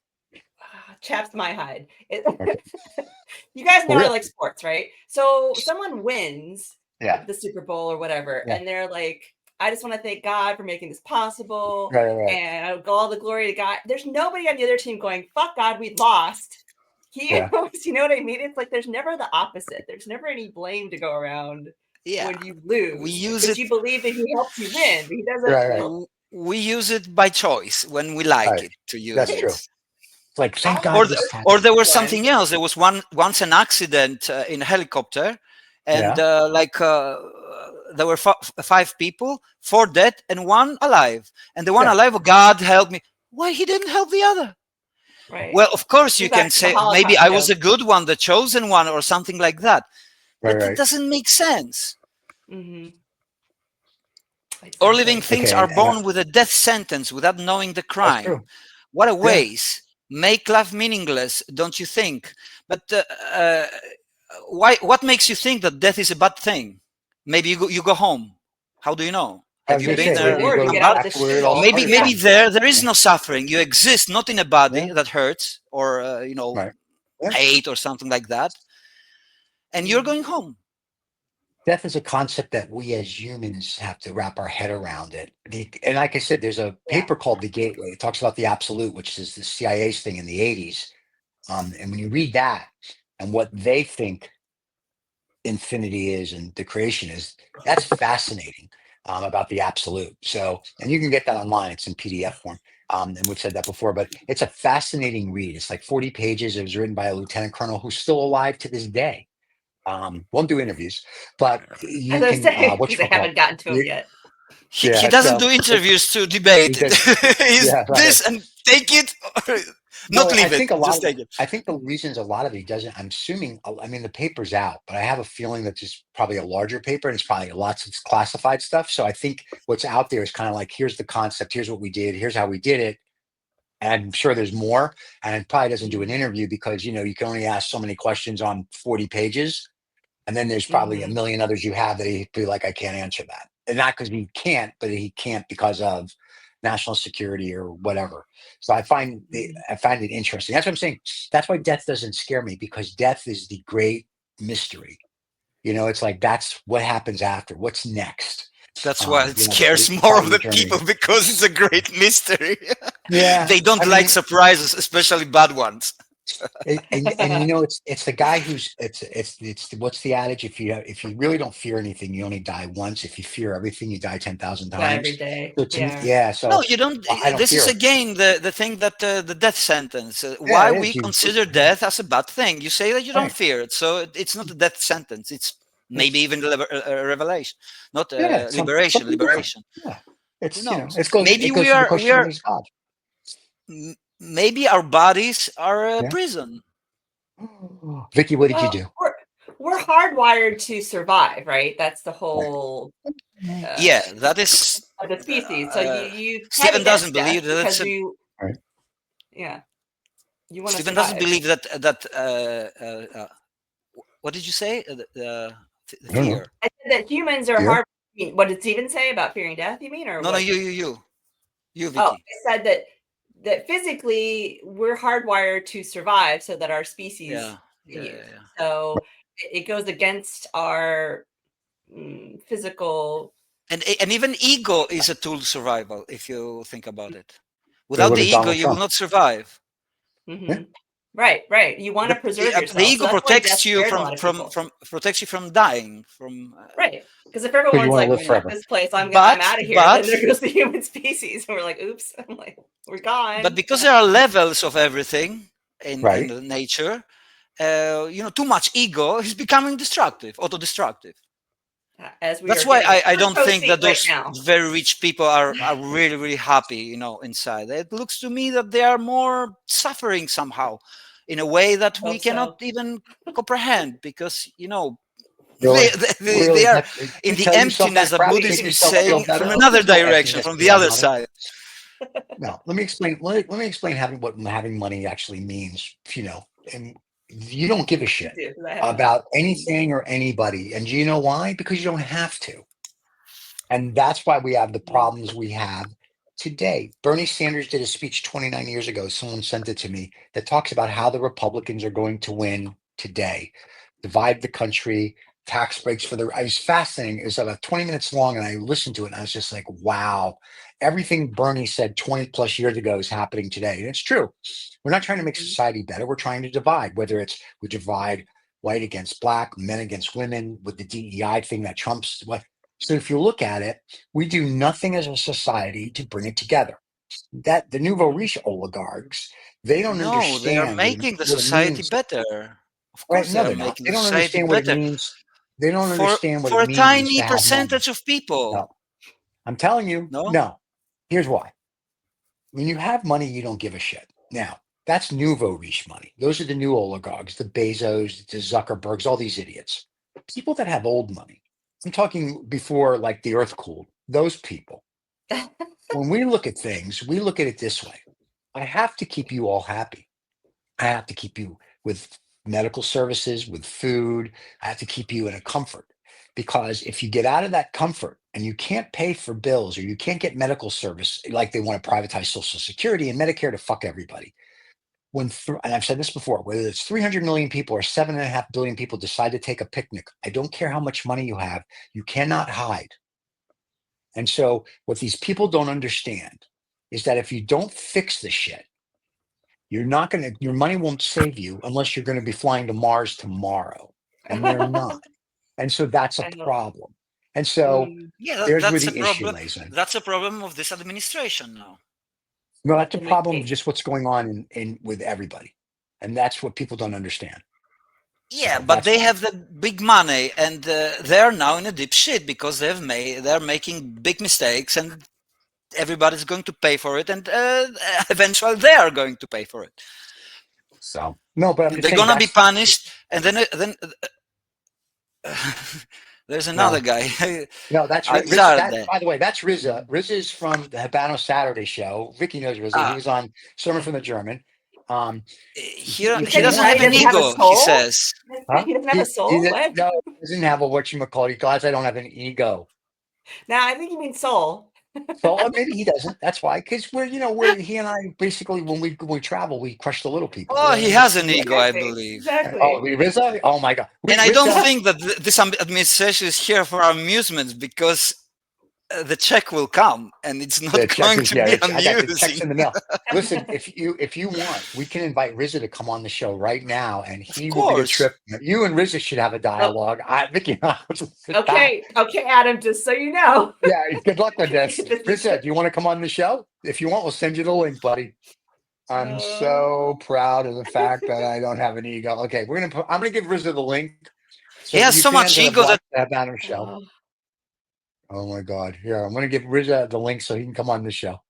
Speaker 1: chaps my hide. You guys know I like sports, right? So someone wins the Super Bowl or whatever, and they're like, I just want to thank God for making this possible, and I'll go all the glory to God. There's nobody on the other team going, fuck God, we lost. You know what I mean? It's like there's never the opposite. There's never any blame to go around when you lose.
Speaker 2: We use it.
Speaker 1: You believe that He helps you win, but He doesn't.
Speaker 2: We use it by choice when we like it to use
Speaker 3: That's
Speaker 2: it.
Speaker 3: True. It's like thank God.
Speaker 2: Or there was something else. There was once an accident in a helicopter, and there were 5 people, 4 dead and 1 alive. And the one alive, God help me. Why he didn't help the other?
Speaker 1: Right.
Speaker 2: Well, of course you can say maybe I was a good one, the chosen one, or something like that. But it doesn't make sense.
Speaker 1: Mm-hmm.
Speaker 2: Or living things are born with a death sentence without knowing the crime. What a waste. Make life meaningless, don't you think? But why? What makes you think that death is a bad thing? Maybe you go home. How do you know? Have you been there? Maybe there is no suffering. You exist not in a body that hurts or hate or something like that, and you're going home.
Speaker 3: Death is a concept that we as humans have to wrap our head around it. And like I said, there's a paper called The Gateway. It talks about the absolute, which is the CIA's thing in the 80s. And when you read that and what they think infinity is and the creation is, that's fascinating about the absolute. So, and you can get that online. It's in PDF form. And we've said that before, but it's a fascinating read. It's like 40 pages. It was written by a lieutenant colonel who's still alive to this day. Won't do interviews, but you can.
Speaker 1: They haven't gotten to him yet.
Speaker 2: He doesn't do interviews to debate. He's this and take it, or not leave it. Just take it.
Speaker 3: I think the reasons a lot of it doesn't. I'm assuming. I mean, the paper's out, but I have a feeling that there's probably a larger paper, and it's probably lots of classified stuff. So I think what's out there is kind of like, here's the concept, here's what we did, here's how we did it. And I'm sure there's more, and it probably doesn't do an interview because you can only ask so many questions on 40 pages. And then there's probably a million others you have that he'd be like, I can't answer that. And not because he can't, but he can't because of, national security or whatever. So I find it interesting. That's what I'm saying. That's why death doesn't scare me, because death is the great mystery. It's like, that's what happens after. What's next?
Speaker 2: That's why it scares more of the people, because it's a great mystery.
Speaker 3: Yeah,
Speaker 2: they don't like surprises, especially bad ones.
Speaker 3: and it's the guy who's it's what's the adage? If you really don't fear anything, you only die once. If you fear everything, you die 10,000 times.
Speaker 1: Every day.
Speaker 3: So
Speaker 2: no, you don't. This is again the thing that the death sentence. Why we consider death as a bad thing? You say that you don't fear it, so it's not a death sentence. It's maybe even revelation, not liberation. Liberation.
Speaker 3: Yeah, maybe
Speaker 2: we are. Maybe our bodies are a prison.
Speaker 3: Vicky, what did you do?
Speaker 1: We're hardwired to survive, right? That's the whole.
Speaker 2: That is
Speaker 1: the species. So you
Speaker 2: Stephen doesn't believe that it's
Speaker 1: you want
Speaker 2: Stephen doesn't believe that what did you say? The fear.
Speaker 1: I said that humans are hard. What did Stephen say about fearing death? You mean, or
Speaker 2: no?
Speaker 1: what?
Speaker 2: No, you, Vicky.
Speaker 1: Oh, I said that physically we're hardwired to survive, so that our species. So it goes against our physical.
Speaker 2: And even ego is a tool to survival, if you think about it. Without the ego, you will not survive.
Speaker 1: Mm-hmm. Right. You want to preserve yourself.
Speaker 2: The ego protects you from dying.
Speaker 1: Right. Because if everyone's like, "Fuck this place, I'm out of here," then there goes the human species, and we're like, "Oops!" I'm like, "We're gone."
Speaker 2: But because there are levels of everything in nature, too much ego is becoming destructive, auto-destructive. That's why I don't think that those very rich people are really, really happy, inside. It looks to me that they are more suffering somehow in a way that we cannot even comprehend, because, they are in the emptiness that Buddhism is saying from another direction, from the other side.
Speaker 3: No, let me explain. Let me explain what having money actually means, and you don't give a shit about anything or anybody. And do you know why? Because you don't have to. And that's why we have the problems we have today. Bernie Sanders did a speech 29 years ago. Someone sent it to me, that talks about how the Republicans are going to win today. Divide the country, tax breaks for I was fascinating. It was about 20 minutes long, and I listened to it, and I was just like, wow. Everything Bernie said 20 plus years ago is happening today. And it's true. We're not trying to make society better. We're trying to divide, whether we divide white against black, men against women, with the DEI thing that Trump's. So if you look at it, we do nothing as a society to bring it together. That the nouveau riche oligarchs, they don't understand.
Speaker 2: They are making the society better. Of course, they are making the society better.
Speaker 3: They don't understand what it means.
Speaker 2: For a tiny percentage of people.
Speaker 3: No. I'm telling you, no. Here's why. When you have money, you don't give a shit. Now, that's nouveau riche money. Those are the new oligarchs, the Bezos, the Zuckerbergs, all these idiots. People that have old money. I'm talking before, like, the earth cooled. Those people. When we look at things, we look at it this way. I have to keep you all happy. I have to keep you with medical services, with food. I have to keep you in a comfort. Because if you get out of that comfort and you can't pay for bills, or you can't get medical service, like they want to privatize Social Security and Medicare to fuck everybody. And I've said this before, whether it's 300 million people or 7.5 billion people decide to take a picnic, I don't care how much money you have, you cannot hide. And so what these people don't understand is that if you don't fix the shit, your money won't save you unless you're going to be flying to Mars tomorrow. And they're not. And so that's a problem. And so there's where the issue lays in.
Speaker 2: That's a problem of this administration now.
Speaker 3: No, that's a problem of just what's going on in with everybody. And that's what people don't understand.
Speaker 2: Yeah, so but they have the big money, and they're now in a deep shit because they're making big mistakes, and everybody's going to pay for it, and eventually they are going to pay for it.
Speaker 3: So no, but
Speaker 2: they're going to be punished, and then there's another guy.
Speaker 3: No, that's Rizza. By the way, that's Rizza. Rizza is from the Habano Saturday show. Vicky knows Rizza. He was on Sermon from the German.
Speaker 2: He doesn't have an ego, he says.
Speaker 1: Huh? He doesn't have a soul?
Speaker 3: No, he doesn't have a whatchamacallit. Guys, I don't have an ego.
Speaker 1: No, I think you mean soul.
Speaker 3: So maybe he doesn't. That's why, because he and I basically when we travel, we crush the little people.
Speaker 2: Oh, he has an ego, I believe.
Speaker 3: Oh, Rizza! Oh my God!
Speaker 2: And I don't think that this administration is here for our amusement, because the check will come and it's not going to be amusing.
Speaker 3: I got the checks in the mail. Listen, if you want, we can invite Rizza to come on the show right now, and he will be a trip. You and Rizza should have a dialogue. Vicky,
Speaker 1: okay, Adam. Just so you know.
Speaker 3: Yeah, good luck with this. Rizza, do you want to come on the show? If you want, we'll send you the link, buddy. I'm so proud of the fact that I don't have an ego. Okay, I'm gonna give Rizza the link.
Speaker 2: He has so much ego
Speaker 3: that banner show. Oh my God! Here, I'm gonna give Rizza the link so he can come on the show,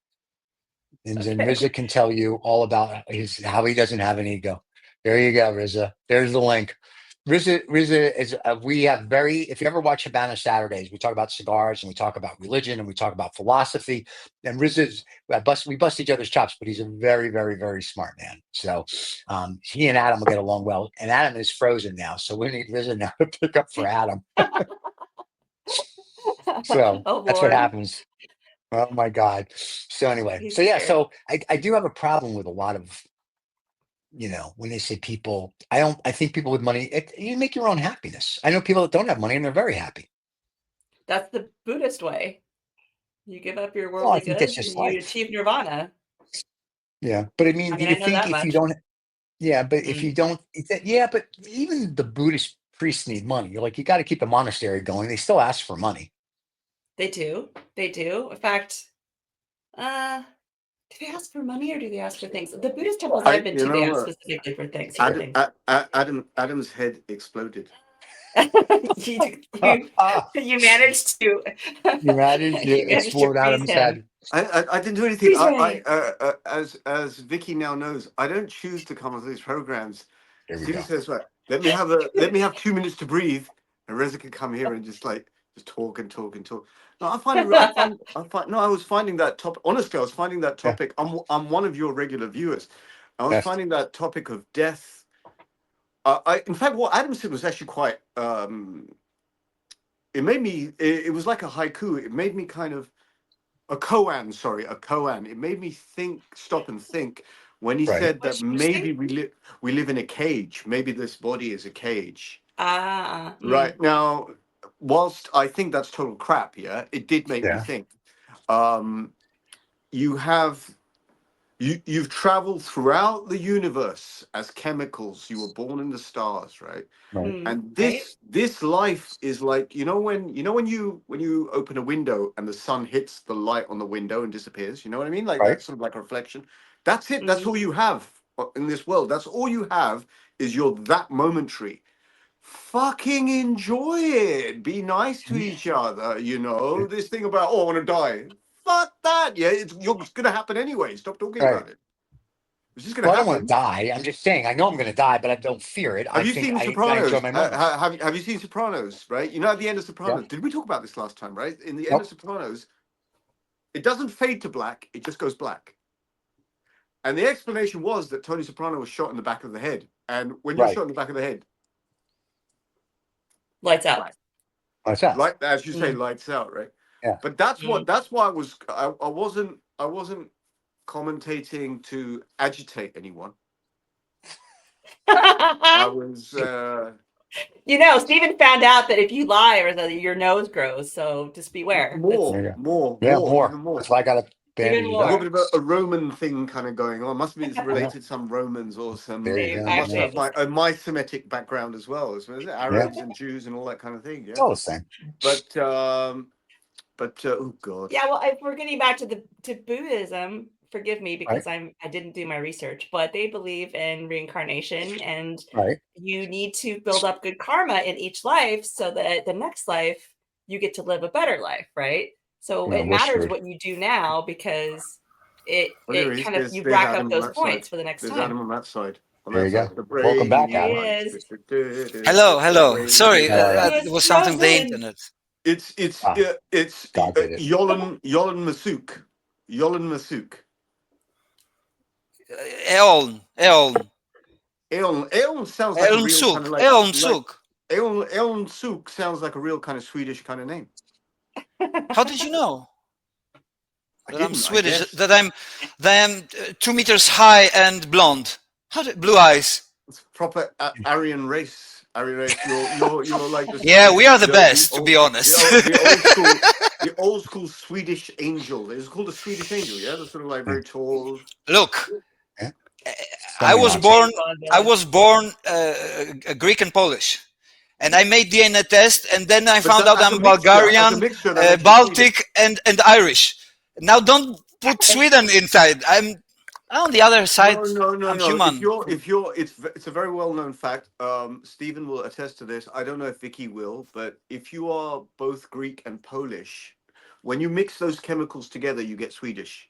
Speaker 3: and then Rizza can tell you all about how he doesn't have an ego. There you go, Rizza. There's the link. Rizza is if you ever watch Habana Saturdays, we talk about cigars and we talk about religion and we talk about philosophy. And Rizza's we bust each other's chops, but he's a very, very, very smart man. So he and Adam will get along well. And Adam is frozen now, so we need Rizza now to pick up for Adam. So that's what happens. Oh my God. So anyway, so I do have a problem with a lot of, when they say people, I think people with money, you make your own happiness. I know people that don't have money and they're very happy.
Speaker 1: That's the Buddhist way. You give up your worldly goods and you achieve nirvana.
Speaker 3: Yeah. But do you think if you don't, but if you don't, but even the Buddhist priests need money. You're like, you got to keep the monastery going. They still ask for money.
Speaker 1: They do. In fact, do they ask for money or do they ask for things? The Buddhist temples I've been to, they ask specifically for things.
Speaker 5: Adam's head exploded.
Speaker 1: You managed to.
Speaker 3: You managed to explode Adam's head.
Speaker 5: I didn't do anything. As Vicky now knows, I don't choose to come on these programs. Stephen says, "Right, let me have 2 minutes to breathe," and Rizza can come here and just talk and talk and talk. No, I was finding that topic. Honestly, I was finding that topic. Yeah. I'm one of your regular viewers. I was finding that topic of death. In fact, what Adam said was actually quite. It made me. It was like a haiku. It made me kind of a koan. Sorry, a koan. It made me stop and think when he said that maybe we live in a cage. Maybe this body is a cage. Right now. Whilst I think that's total crap, it did make me think. You've traveled throughout the universe as chemicals. You were born in the stars, right? And this life is like when you open a window and the sun hits the light on the window and disappears. You know what I mean? Like that's sort of like a reflection. That's it. That's all you have in this world. That's all you have is that momentary. Fucking enjoy it. Be nice to each other. This thing about I want to die. Fuck that. Yeah, it's gonna happen anyway. Stop talking about it. It's just gonna happen.
Speaker 3: I don't want to die. I'm just saying. I know I'm gonna die, but I don't fear it.
Speaker 5: Have you seen Sopranos?
Speaker 3: I enjoy my moments.
Speaker 5: Have you seen Sopranos? Right. At the end of Sopranos. Did we talk about this last time? Right. In the end of Sopranos, it doesn't fade to black. It just goes black. And the explanation was that Tony Soprano was shot in the back of the head. And when you're shot in the back of the head.
Speaker 1: Lights out.
Speaker 3: Lights out.
Speaker 5: Like as you say, lights out, right?
Speaker 3: Yeah.
Speaker 5: But that's why I wasn't commentating to agitate anyone. I was
Speaker 1: Stephen found out that if you lie or that your nose grows, so just beware.
Speaker 5: More.
Speaker 3: That's why I got a
Speaker 5: bit of a Roman thing kind of going on. Must be related to some Romans or some. My Semitic background as well, is it? Arabs and Jews and all that kind of thing. Yeah,
Speaker 3: it's all the same.
Speaker 5: But oh god.
Speaker 1: Yeah, well, if we're getting back to Buddhism, forgive me because I didn't do my research, but they believe in reincarnation, and you need to build up good karma in each life so that the next life you get to live a better life, right? So it matters what you do now because it kind of you rack up those points for the next time.
Speaker 5: There's Adam on that side.
Speaker 3: There you go. Welcome back, Adam.
Speaker 2: Hello. Sorry, it was something the internet.
Speaker 5: It's Yolan Masuk. Yolan Masuk. Eon sounds like a real kind of like Eon Suk sounds like a real kind of Swedish kind of name.
Speaker 2: How did you know? That I'm Swedish. That I'm 2 meters high and blonde. Blue eyes.
Speaker 5: It's proper Aryan race. Aryan race. You're like the
Speaker 2: yeah, we are the best, to be honest.
Speaker 5: The old school Swedish angel. It's called the Swedish angel. Yeah, they're sort of like very tall.
Speaker 2: Look, I was born Greek and Polish. And I made DNA test, and then I found out I'm Bulgarian, Baltic, and Irish. Now don't put Sweden inside. I'm on the other side.
Speaker 5: No.
Speaker 2: I'm human.
Speaker 5: It's a very well-known fact. Stephen will attest to this. I don't know if Vicky will, but if you are both Greek and Polish, when you mix those chemicals together, you get Swedish.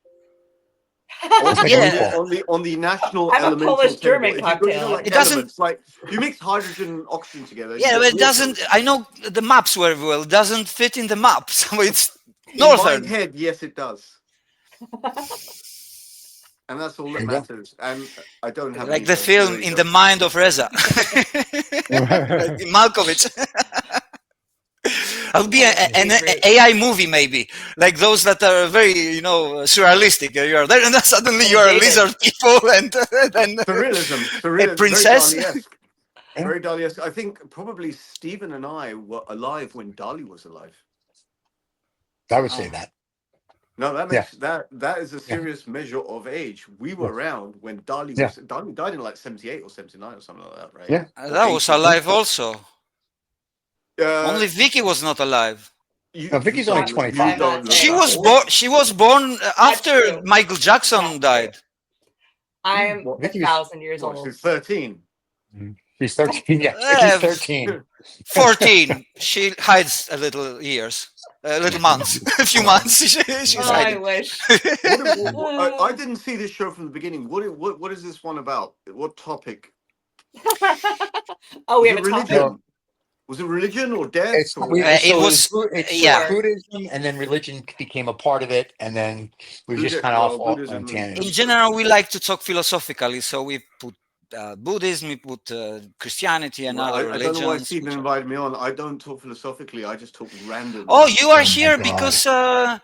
Speaker 5: On the national elemental
Speaker 1: Polish German cocktail.
Speaker 5: It doesn't like you mix hydrogen and oxygen together.
Speaker 2: Yeah, but it doesn't. I know the maps very well. It doesn't fit in the map, so it's northern.
Speaker 5: In my head, yes, it does. And that's all that matters. And I don't have
Speaker 2: like the film In the Mind of Rizza. Malkovich. I'll be an AI movie, maybe, like those that are very, surrealistic. You're there, and then suddenly you're a lizard people, and then
Speaker 5: surrealism,
Speaker 2: a princess.
Speaker 5: Very Dali-esque. I think probably Stephen and I were alive when Dali was alive.
Speaker 3: I would say that.
Speaker 5: No, that makes that is a serious measure of age. We were around when Dali was. Dali died in like 78 or 79 or something like that, right?
Speaker 3: Yeah,
Speaker 2: that was alive also. Only Vicky was not alive.
Speaker 3: No, Vicky's only 25.
Speaker 2: She was born after Michael Jackson died.
Speaker 1: I'm 1,000 years old.
Speaker 5: She's 13.
Speaker 3: She's 13. Yeah, she's 13.
Speaker 2: 14. She hides a little years. A little months, a few months. She's hiding.
Speaker 1: I wish.
Speaker 5: I didn't see this show from the beginning. What is this one about? What topic?
Speaker 1: We have a topic.
Speaker 5: Was it religion or death?
Speaker 3: It's Buddhism, and then religion became a part of it, and then we just kind of off on tangents.
Speaker 2: In general, we like to talk philosophically, so we put Buddhism, we put Christianity and other religions.
Speaker 5: I don't know why Stephen invited me on. I don't talk philosophically. I just talk random.
Speaker 2: Oh, you are here because...
Speaker 3: by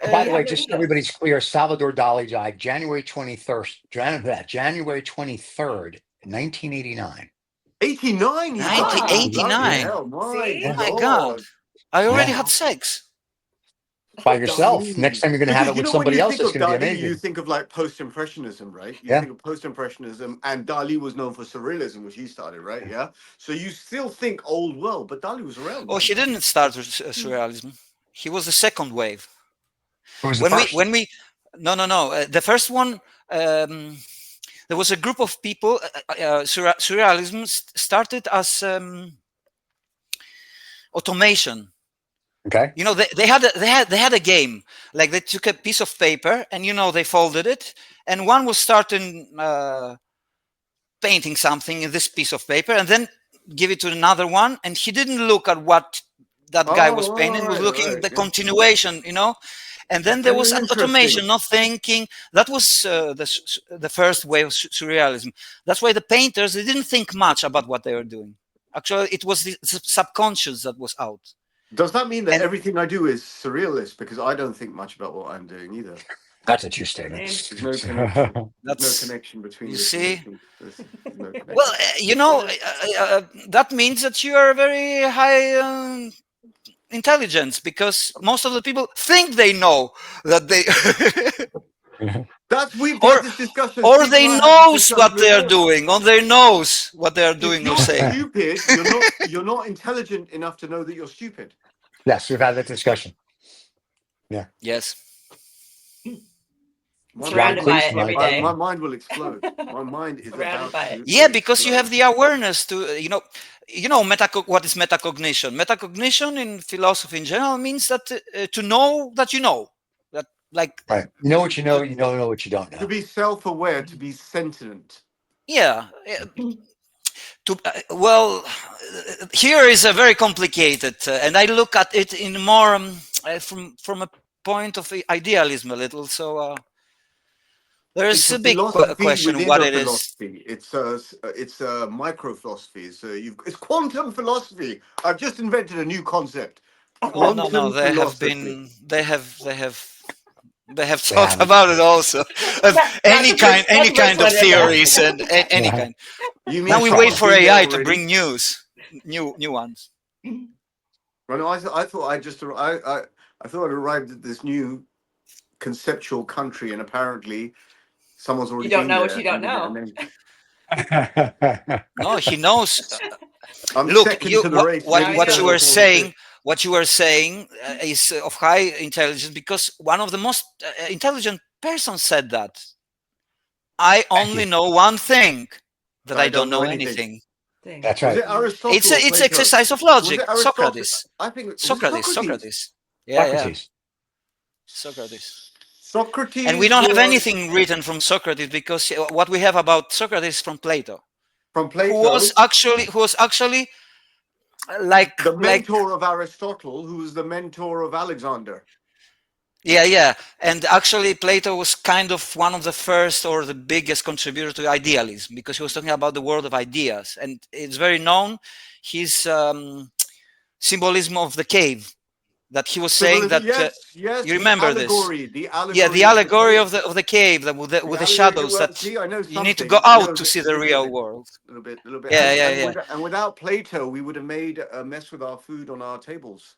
Speaker 3: the way, just so everybody's clear, Salvador Dali died January 23rd, 1989.
Speaker 5: 89?
Speaker 2: 1989.
Speaker 5: Oh
Speaker 2: my God. I already had sex.
Speaker 3: By yourself. Next time you're going to have it with somebody else, it's going to be amazing.
Speaker 5: You think of like post-impressionism, right? You think of post-impressionism, and Dali was known for surrealism, which he started, right? Yeah. So you still think old world, but Dali was around.
Speaker 2: Oh, he didn't start with surrealism. He was the second wave.
Speaker 3: Who was the first?
Speaker 2: No. The first one. There was a group of people. Surrealism started as automation.
Speaker 3: Okay.
Speaker 2: They had a game. Like they took a piece of paper and they folded it, and one was starting painting something in this piece of paper, and then give it to another one, and he didn't look at what that guy was painting. He was looking at the continuation. And then there was automation, not thinking. That was the first wave of surrealism. That's why the painters, they didn't think much about what they were doing. Actually, it was the subconscious that was out.
Speaker 5: Does that mean that everything I do is surrealist? Because I don't think much about what I'm doing either.
Speaker 3: That's a true statement.
Speaker 5: There's no connection. There's no connection between.
Speaker 2: You see? Well, that means that you are very high intelligence, because most of the people think they know that they
Speaker 5: we've had this discussion,
Speaker 2: or they knows what they are doing, or they knows what they are doing or saying.
Speaker 5: Stupid, you're not intelligent enough to know that you're stupid.
Speaker 3: Yes, we've had that discussion. Yeah.
Speaker 2: Yes.
Speaker 1: Surrounded by it every day.
Speaker 5: My mind will explode. My mind is surrounded by it.
Speaker 2: Yeah, because you have the awareness to what is metacognition. Metacognition in philosophy in general means that to know that you know. That, like,
Speaker 3: right. You know what you know, you don't know what you don't know.
Speaker 5: To be self-aware, to be sentient.
Speaker 2: Yeah. Here is a very complicated, and I look at it in more from a point of idealism a little. So there is a big question what it is.
Speaker 5: It's micro philosophy. So it's quantum philosophy. I've just invented a new concept.
Speaker 2: No. They have They have thought about it also. Any kind of theories and any kind. Now we wait for AI to bring new ones.
Speaker 5: Well, no, I thought I thought I'd arrived at this new conceptual country, and apparently someone's already.
Speaker 1: You don't
Speaker 5: been
Speaker 1: know
Speaker 5: there,
Speaker 1: what you don't know.
Speaker 2: No, he knows.
Speaker 5: I'm
Speaker 2: Look,
Speaker 5: second to the race.
Speaker 2: What you were saying is of high intelligence, because one of the most intelligent persons said that. I only know one thing, that I don't know anything.
Speaker 3: That's right.
Speaker 2: It's exercise of logic. Socrates.
Speaker 5: I think
Speaker 2: Socrates.
Speaker 3: Yeah.
Speaker 2: Socrates. And we don't have anything written from Socrates, because what we have about Socrates is from Plato.
Speaker 5: From Plato,
Speaker 2: who was actually like
Speaker 5: the mentor of Aristotle, who was the mentor of Alexander.
Speaker 2: Yeah. And actually Plato was kind of one of the first or the biggest contributor to idealism, because he was talking about the world of ideas. And it's very known, his symbolism of the cave, that he was saying that
Speaker 5: yes,
Speaker 2: you remember
Speaker 5: allegory,
Speaker 2: this. The allegory of the cave, with the shadows, that you need to go out to see the real world.
Speaker 5: A little bit.
Speaker 2: Yeah.
Speaker 5: And without Plato, we would have made a mess with our food on our tables.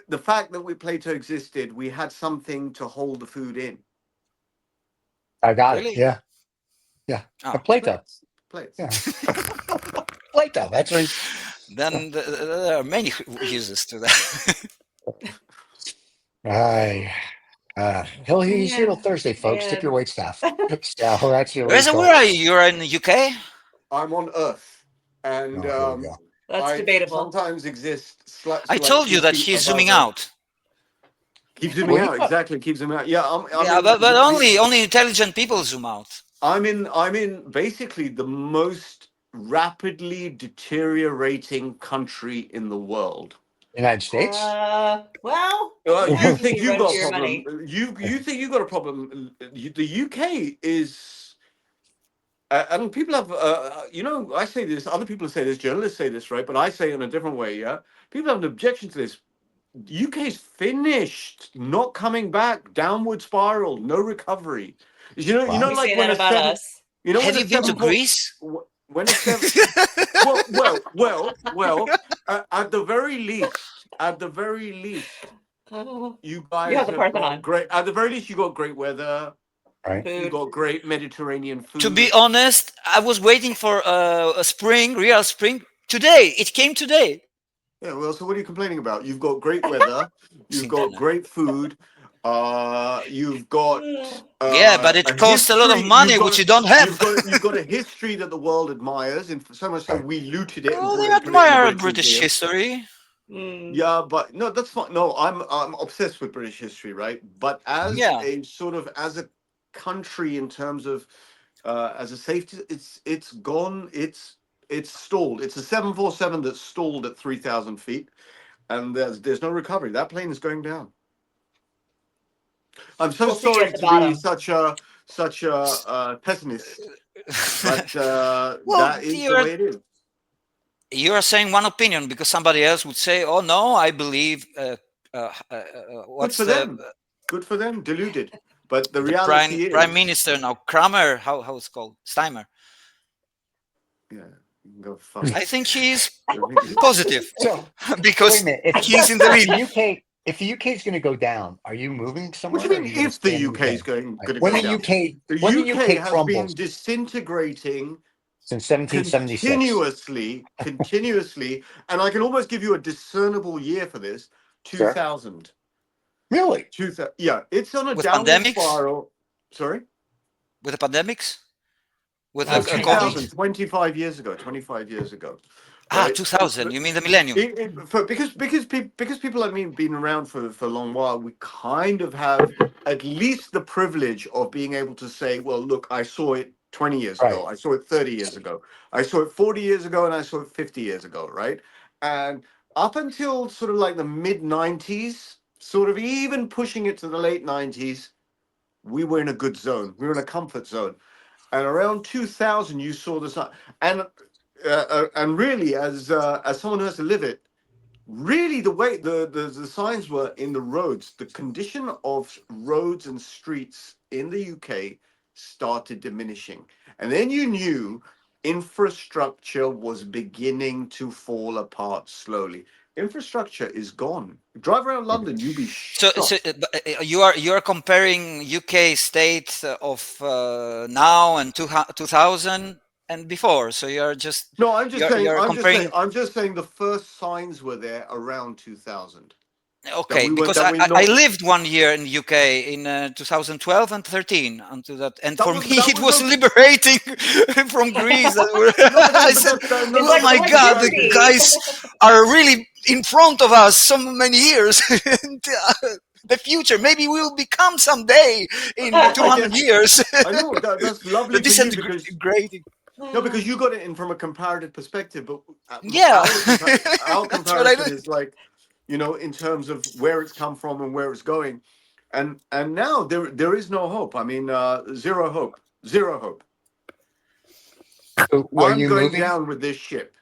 Speaker 5: The fact that Plato existed, we had something to hold the food in.
Speaker 3: I got it. Yeah. Oh. Plato.
Speaker 5: Yeah.
Speaker 3: Plato. That's right.
Speaker 2: Then there are many uses to that.
Speaker 3: He's here till Thursday, folks. Tip your wait staff. So that's your.
Speaker 2: Where are you? You're in the UK?
Speaker 5: I'm on Earth, and
Speaker 1: that's debatable.
Speaker 5: Sometimes exist.
Speaker 2: I told you that he's zooming out.
Speaker 5: Keep zooming out. Exactly. Keep zooming out. Yeah.
Speaker 2: But only intelligent people zoom out.
Speaker 5: I'm in basically the most rapidly deteriorating country in the world.
Speaker 3: United States.
Speaker 5: You think you've got a problem? You think you've got a problem? The UK is, and people have, I say this. Other people say this. Journalists say this, right? But I say it in a different way. Yeah, people have an objection to this. UK's finished, not coming back, downward spiral, no recovery. You know, like when
Speaker 1: about us.
Speaker 5: You know,
Speaker 2: have you been to Greece?
Speaker 5: When it's well, at the very least, you guys have got great. At the very least, you got great weather.
Speaker 3: Right.
Speaker 5: You got great Mediterranean food.
Speaker 2: To be honest, I was waiting for a real spring. Today, it came today.
Speaker 5: Yeah. Well, so what are you complaining about? You've got great weather. You've got great food. You've got
Speaker 2: but it costs a lot of money, which you don't have.
Speaker 5: You've got a history that the world admires, in so much so we looted it.
Speaker 2: Oh, they admire British history.
Speaker 5: Yeah, but no, that's fine. No, I'm obsessed with British history, right? But as a sort of as a country, in terms of as a safety, it's gone. It's stalled. It's a 747 that's stalled at 3,000 feet, and there's no recovery. That plane is going down. I'm so sorry to be such a pessimist, but that is the way it is.
Speaker 2: You are saying one opinion, because somebody else would say, "Oh no, I believe."
Speaker 5: What's good for them, deluded. But the reality is,
Speaker 2: Prime Minister now, Kramer, how it's called, Steimer.
Speaker 5: Yeah, you can go fuck.
Speaker 2: I think he's positive, because he's in the lead.
Speaker 3: If the UK is going to go down, are you moving somewhere?
Speaker 5: What do you mean if the UK is going to go down?
Speaker 3: When the UK
Speaker 5: has
Speaker 3: crumbles,
Speaker 5: been disintegrating
Speaker 3: since 1776.
Speaker 5: Continuously, and I can almost give you a discernible year for this, 2000.
Speaker 3: Really?
Speaker 5: 2000. Yeah, it's on a
Speaker 2: downward
Speaker 5: spiral. Sorry?
Speaker 2: With the pandemics? With
Speaker 5: 2000, 25 years ago. 25 years ago. Right?
Speaker 2: 2000. You mean the millennium?
Speaker 5: Because people have been around for a long while, we kind of have at least the privilege of being able to say, well, look, I saw it 20 years ago. I saw it 30 years ago. I saw it 40 years ago, and I saw it 50 years ago, right? And up until sort of like the mid-90s, sort of even pushing it to the late 90s, we were in a good zone. We were in a comfort zone. And around 2000, you saw this. And really, as someone who has to live it, really the way the signs were in the roads, the condition of roads and streets in the UK started diminishing, and then you knew infrastructure was beginning to fall apart slowly. Infrastructure is gone. Drive around London, you'll be shocked.
Speaker 2: So you are comparing UK state of now and 2000 and before. So you're just
Speaker 5: No, I'm just saying.
Speaker 2: you're comparing.
Speaker 5: I'm just saying the first signs were there around 2000.
Speaker 2: Okay, because I lived 1 year in the UK in 2012 and 13 until that, and for me it was liberating from Greece. I said, "Oh my God, the guys are really in front of us so many years. The future, maybe we'll become someday in 200 years."
Speaker 5: I know that's lovely.
Speaker 2: Disintegrating.
Speaker 5: No, because you got it in from a comparative perspective, but
Speaker 2: yeah,
Speaker 5: our comparison is like, you know, in terms of where it's come from and where it's going, and now there is no hope. I mean, zero hope.
Speaker 3: So,
Speaker 5: I'm going down with this ship.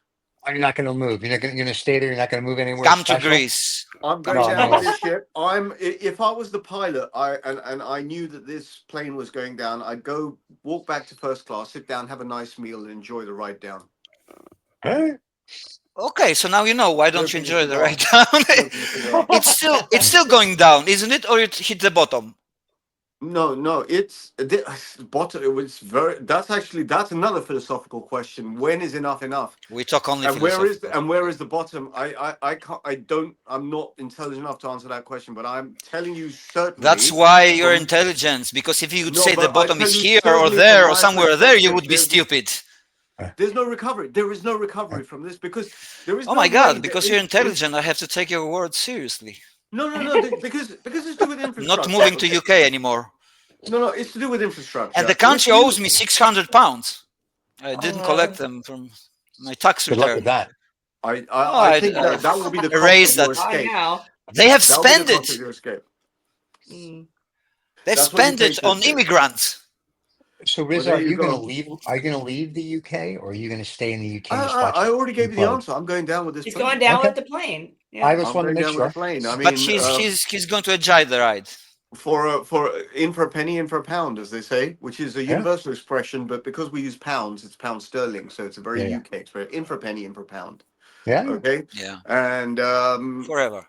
Speaker 3: Are you not going to move? You're going to stay there. You're not going to move anywhere.
Speaker 2: Come to Greece.
Speaker 5: I'm going down with this ship. If I was the pilot, I knew that this plane was going down, I'd go walk back to first class, sit down, have a nice meal, and enjoy the ride down.
Speaker 2: Okay, so now you know. Why don't you enjoy the ride down? it's still going down, isn't it? Or it hit the bottom?
Speaker 5: No, it's bottom. It was that's another philosophical question. When is enough?
Speaker 2: We talk only.
Speaker 5: And where is the bottom? I'm not intelligent enough to answer that question, but I'm telling you certainly.
Speaker 2: That's why you're intelligent, because if you would say the bottom is here or there or somewhere there, you would be stupid.
Speaker 5: There's no recovery. There is no recovery from this because there is.
Speaker 2: Oh my God! Because you're intelligent, I have to take your words seriously.
Speaker 5: No, because it's to do with infrastructure.
Speaker 2: Not moving to UK anymore.
Speaker 5: No, it's to do with infrastructure.
Speaker 2: And the country owes me £600. I didn't collect them from my tax return.
Speaker 3: Good luck with that.
Speaker 5: I think that will be the
Speaker 2: erase
Speaker 5: cost of your escape.
Speaker 2: They have spent it. They've spent it on immigrants.
Speaker 3: So Rizza, are you going to leave? Are you going to leave the UK, or are you going to stay in the UK?
Speaker 5: I already gave you the answer. I'm going down with this.
Speaker 1: He's going down with the plane.
Speaker 3: Yeah. I just want to make sure.
Speaker 5: I mean,
Speaker 2: but he's going to enjoy the ride.
Speaker 5: For in for a penny, in for a pound, as they say, which is a universal expression. But because we use pounds, it's pound sterling, so it's a very UK expression. In for a penny, in for a pound.
Speaker 3: Yeah.
Speaker 5: Okay.
Speaker 2: Yeah.
Speaker 5: And
Speaker 2: forever.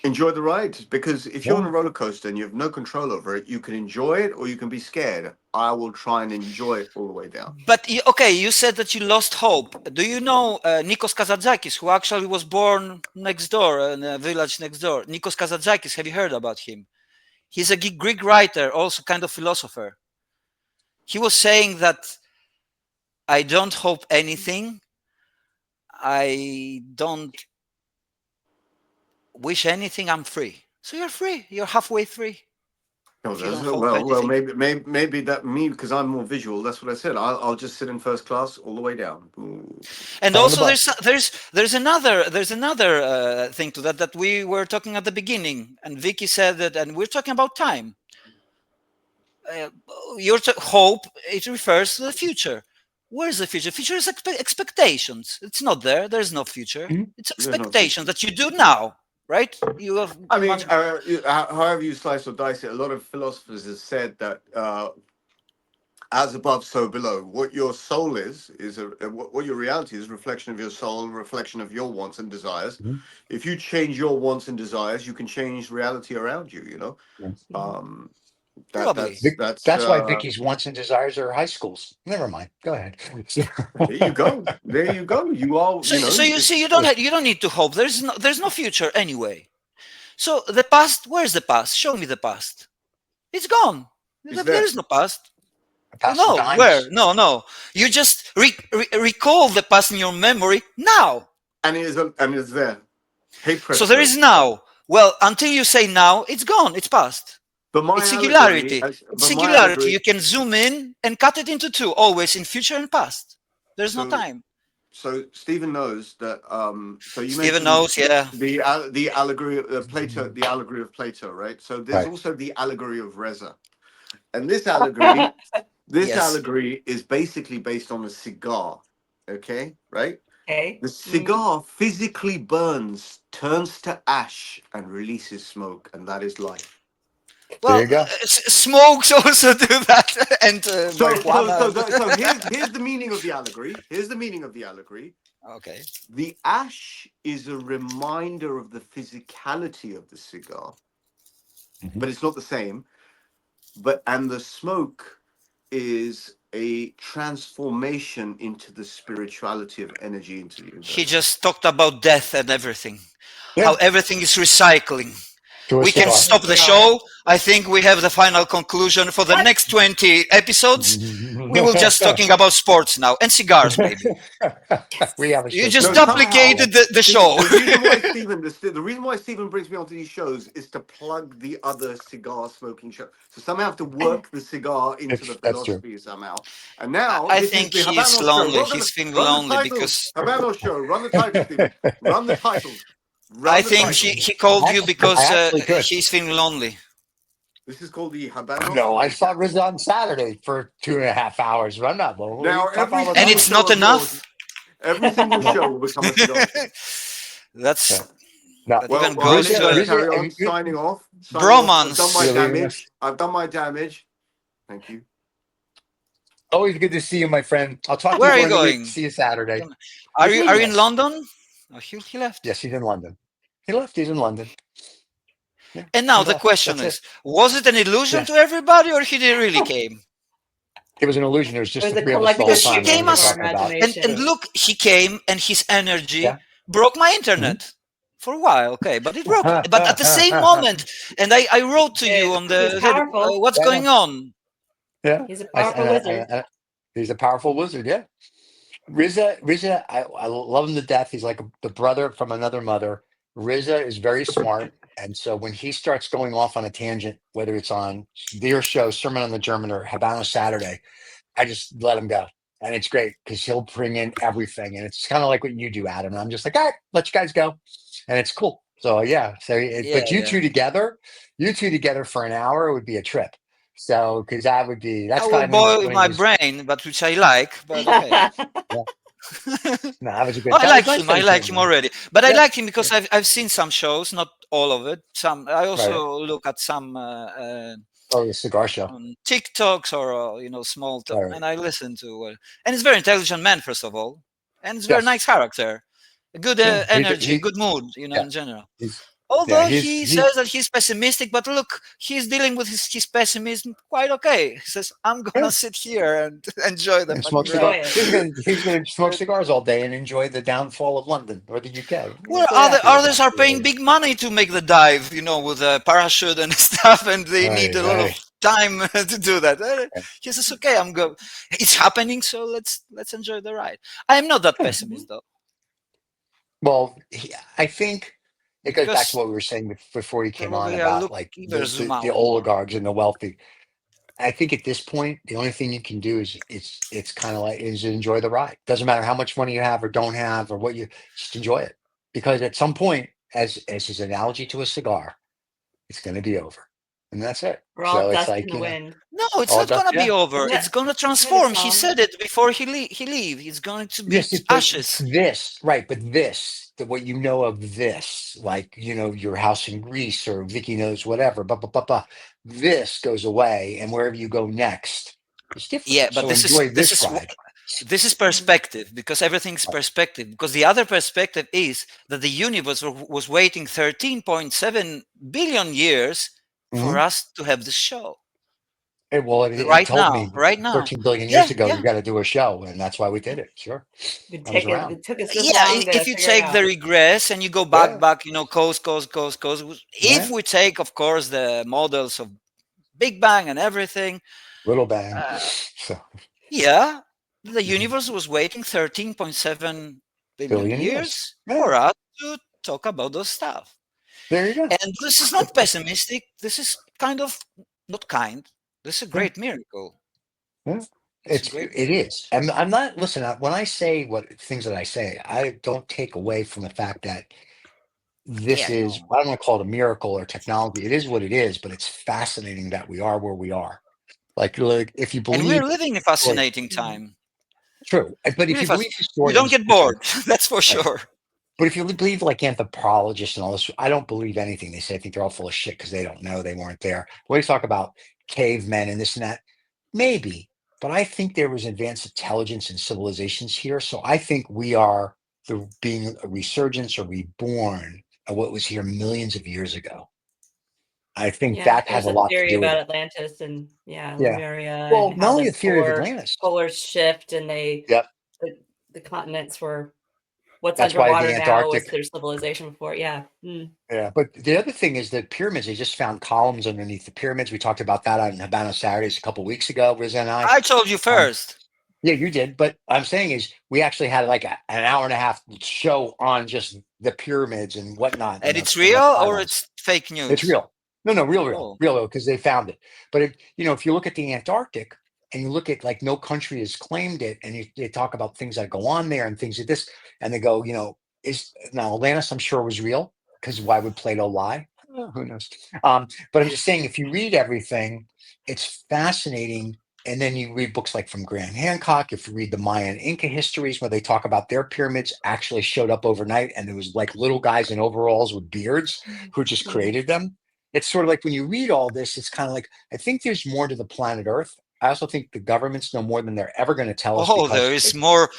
Speaker 5: Enjoy the ride, because if you're on a roller coaster and you have no control over it, you can enjoy it or you can be scared. I will try and enjoy it all the way down.
Speaker 2: But okay, you said that you lost hope. Do you know Nikos Kazantzakis, who actually was born next door in a village next door? Nikos Kazantzakis, have you heard about him? He's a Greek writer, also kind of philosopher. He was saying that I don't hope anything. I don't wish anything. I'm free. So you're free. You're halfway free.
Speaker 5: Well, maybe that me, because I'm more visual. That's what I said. I'll just sit in first class all the way down. Ooh.
Speaker 2: And also, there's another thing to that we were talking at the beginning, and Vicky said that, and we're talking about time. Your hope, it refers to the future. Where's the future? Future is expectations. It's not there. There's no future. It's expectations that you do now. Right? You have.
Speaker 5: I mean, however you slice or dice it, a lot of philosophers have said that as above, so below. What your soul is what your reality is, reflection of your soul, reflection of your wants and desires. Mm-hmm. If you change your wants and desires, you can change reality around you. You know. Yes.
Speaker 3: That's why Vicky's wants and desires are high schools. Never mind. Go ahead.
Speaker 5: There you go. You all.
Speaker 2: So you see, you don't need to hope. There's no future anyway. So the past. Where's the past? Show me the past. It's gone. There is no past. No, where? No. You just recall the past in your memory now.
Speaker 5: And it's there. Hey,
Speaker 2: so there is now. Well, until you say now, it's gone. It's past.
Speaker 5: But
Speaker 2: it's singularity. Singularity. You can zoom in and cut it into two, always in future and past. There's no time.
Speaker 5: So Stephen knows that.
Speaker 2: Stephen knows, yeah.
Speaker 5: The allegory of Plato, the allegory of Plato, right? So there's also the allegory of Rizza, and this allegory, allegory is basically based on a cigar. Okay, right?
Speaker 1: Okay.
Speaker 5: The cigar physically burns, turns to ash, and releases smoke, and that is life.
Speaker 2: Well,
Speaker 3: there you go.
Speaker 2: Smokes also do that, and
Speaker 5: So
Speaker 2: marijuana.
Speaker 5: here's the meaning of the allegory. Here's the meaning of the allegory.
Speaker 2: Okay.
Speaker 5: The ash is a reminder of the physicality of the cigar, but it's not the same. And the smoke is a transformation into the spirituality of energy into the universe.
Speaker 2: He just talked about death and everything. Yeah. How everything is recycling. We can stop the show. I think we have the final conclusion for the next 20 episodes. We will just talking about sports now and cigars, maybe.
Speaker 3: We have a
Speaker 2: you just duplicated the show.
Speaker 5: The reason why Stephen brings me onto these shows is to plug the other cigar smoking show. So somehow I have to work the cigar into the philosophy somehow. And now
Speaker 2: I think he's lonely. He's feeling lonely because
Speaker 5: Habano show. Run the title, Stephen. Run the title.
Speaker 2: I think he called you because he's feeling lonely.
Speaker 5: This is called the Habano.
Speaker 3: No, I saw Rizza on Saturday for 2.5 hours. Run up.
Speaker 5: Now,
Speaker 2: and it's not enough.
Speaker 5: Every single show will become a cigar.
Speaker 2: That's
Speaker 5: well,
Speaker 2: even goes
Speaker 5: to carry on. Signing off.
Speaker 2: Bromance.
Speaker 5: I've done my damage. Thank you.
Speaker 3: Always good to see you, my friend. I'll talk
Speaker 2: Where
Speaker 3: to you.
Speaker 2: Where are you going?
Speaker 3: See you Saturday.
Speaker 2: Are you in London? Oh, he left.
Speaker 3: Yes, he's in London. He left. He's in London.
Speaker 2: Yeah, and now the question is, was it an illusion to everybody, or he really came?
Speaker 3: It was an illusion. It was just the three of us the whole time.
Speaker 2: He came and look, he came and his energy broke my internet for a while. Okay, but it broke. But at the same moment, and I wrote to you on the what's going on.
Speaker 3: Yeah,
Speaker 1: he's a powerful wizard.
Speaker 3: He's a powerful wizard. Yeah. Rizza, I love him to death. He's like the brother from another mother. Rizza is very smart. And so when he starts going off on a tangent, whether it's on their show, Sermon on the German or Habano Saturday, I just let him go. And it's great because he'll bring in everything. And it's kind of like what you do, Adam. And I'm just like, all right, let you guys go. And it's cool. So, yeah. But you two together for an hour would be a trip. So, because that would be, that's
Speaker 2: kind of boil my brain, but which I like. But okay.
Speaker 3: No, that was a good.
Speaker 2: I like him already, but I like him because I've seen some shows, not all of it. Some I also look at some.
Speaker 3: The cigar show
Speaker 2: on TikToks or small talk, and I listen to. And it's very intelligent man, first of all, and it's very nice character, a good energy, good mood, in general. Although he says that he's pessimistic, but look, he's dealing with his pessimism quite okay. He says, I'm going to sit here and enjoy the
Speaker 3: smoke cigars. He's going to smoke cigars all day and enjoy the downfall of London or the UK.
Speaker 2: Well, others are paying big money to make the dive, with a parachute and stuff, and they need a lot of time to do that. He says, okay, I'm good. It's happening, so let's enjoy the ride. I am not that pessimist, though.
Speaker 3: Well, I think... It goes back to what we were saying before you came on about the oligarchs and the wealthy. I think at this point, the only thing you can do is it's kind of like enjoy the ride. Doesn't matter how much money you have or don't have or what you just enjoy it. Because at some point, as his analogy to a cigar, it's going to be over. And that's it.
Speaker 1: We're all dust in the wind.
Speaker 2: No, it's not going to be over. It's going to transform. He said it before he leave. He's going to be ashes.
Speaker 3: But what you know of this, like, your house in Greece or Vicky knows whatever, this goes away. And wherever you go next, it's different.
Speaker 2: Yeah, but this is perspective, because everything's perspective. Because the other perspective is that the universe was waiting 13.7 billion years for us to have the show.
Speaker 3: Right now, 13 billion years ago, you got to do a show, and that's why we did it. Sure,
Speaker 1: it took us this long
Speaker 2: if you take the regress and you go back, cause. If we take, of course, the models of Big Bang and everything,
Speaker 3: Little Bang,
Speaker 2: the universe was waiting 13.7 billion years for us to talk about those stuff.
Speaker 3: There you go.
Speaker 2: And this is not pessimistic. This is this is a great miracle.
Speaker 3: Yeah. It is. I'm not, listen, when I say things that I say, I don't take away from the fact that this is, I don't want to call it a miracle or technology. It is what it is, but it's fascinating that we are where we are. Like if you believe.
Speaker 2: And we're living a fascinating time.
Speaker 3: True. But if you believe
Speaker 2: you don't get bored, that's for sure.
Speaker 3: But if you believe like anthropologists and all this, I don't believe anything they say. I think they're all full of shit because they don't know, they weren't there. When we talk about cavemen and this and that, maybe, but I think there was advanced intelligence and civilizations here. So I think we are being a resurgence or reborn of what was here millions of years ago. I think that has a lot to do with it.
Speaker 1: There's a theory about Atlantis and Lemuria.
Speaker 3: Well,
Speaker 1: and
Speaker 3: not
Speaker 1: how
Speaker 3: only
Speaker 1: the
Speaker 3: the theory of Atlantis.
Speaker 1: Polars shift and they the continents were what's
Speaker 3: That's why
Speaker 1: underwater
Speaker 3: the
Speaker 1: now
Speaker 3: Antarctic.
Speaker 1: was their civilization before. Yeah.
Speaker 3: But the other thing is the pyramids. They just found columns underneath the pyramids. We talked about that on Habano Saturdays a couple of weeks ago, Rizza and I.
Speaker 2: I told you first.
Speaker 3: Yeah, you did. But I'm saying is we actually had like an hour and a half show on just the pyramids and whatnot.
Speaker 2: And it's real or it's fake news?
Speaker 3: It's real. No, real, because they found it. But if you look at the Antarctic and you look at like no country has claimed it, and they talk about things that go on there and things like this, and they go, now Atlantis, I'm sure was real, because why would Plato lie? Who knows? But I'm just saying, if you read everything, it's fascinating. And then you read books like from Graham Hancock. If you read the Mayan Inca histories, where they talk about their pyramids actually showed up overnight, and there was like little guys in overalls with beards who just created them. It's sort of like when you read all this, it's kind of like, I think there's more to the planet Earth. I also think the governments know more than they're ever going to tell us.
Speaker 2: Oh, there's more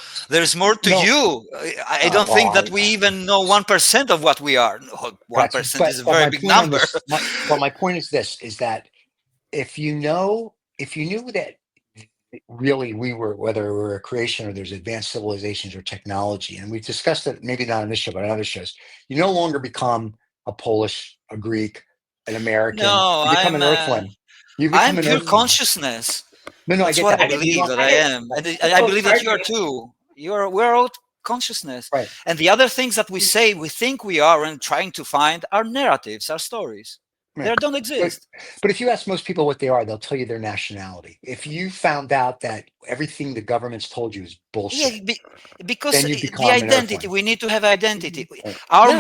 Speaker 2: to you. I don't think that we even know 1% of what we are. 1% is a very big number.
Speaker 3: My point is this, is that if you knew that really we were, whether we're a creation or there's advanced civilizations or technology, and we've discussed it, maybe not on this show, but on other shows, you no longer become a Polish, a Greek, an American.
Speaker 2: No,
Speaker 3: you become an Earthling.
Speaker 2: I'm pure consciousness.
Speaker 3: No,
Speaker 2: that's
Speaker 3: I get
Speaker 2: what
Speaker 3: that.
Speaker 2: I believe that I am. And I believe that you are too. We're all consciousness.
Speaker 3: Right.
Speaker 2: And the other things that we say, we think we are and trying to find are narratives, are stories. Right. They don't exist.
Speaker 3: But if you ask most people what they are, they'll tell you their nationality. If you found out that everything the government's told you is bullshit,
Speaker 2: because the identity, we need to have identity. Right. Our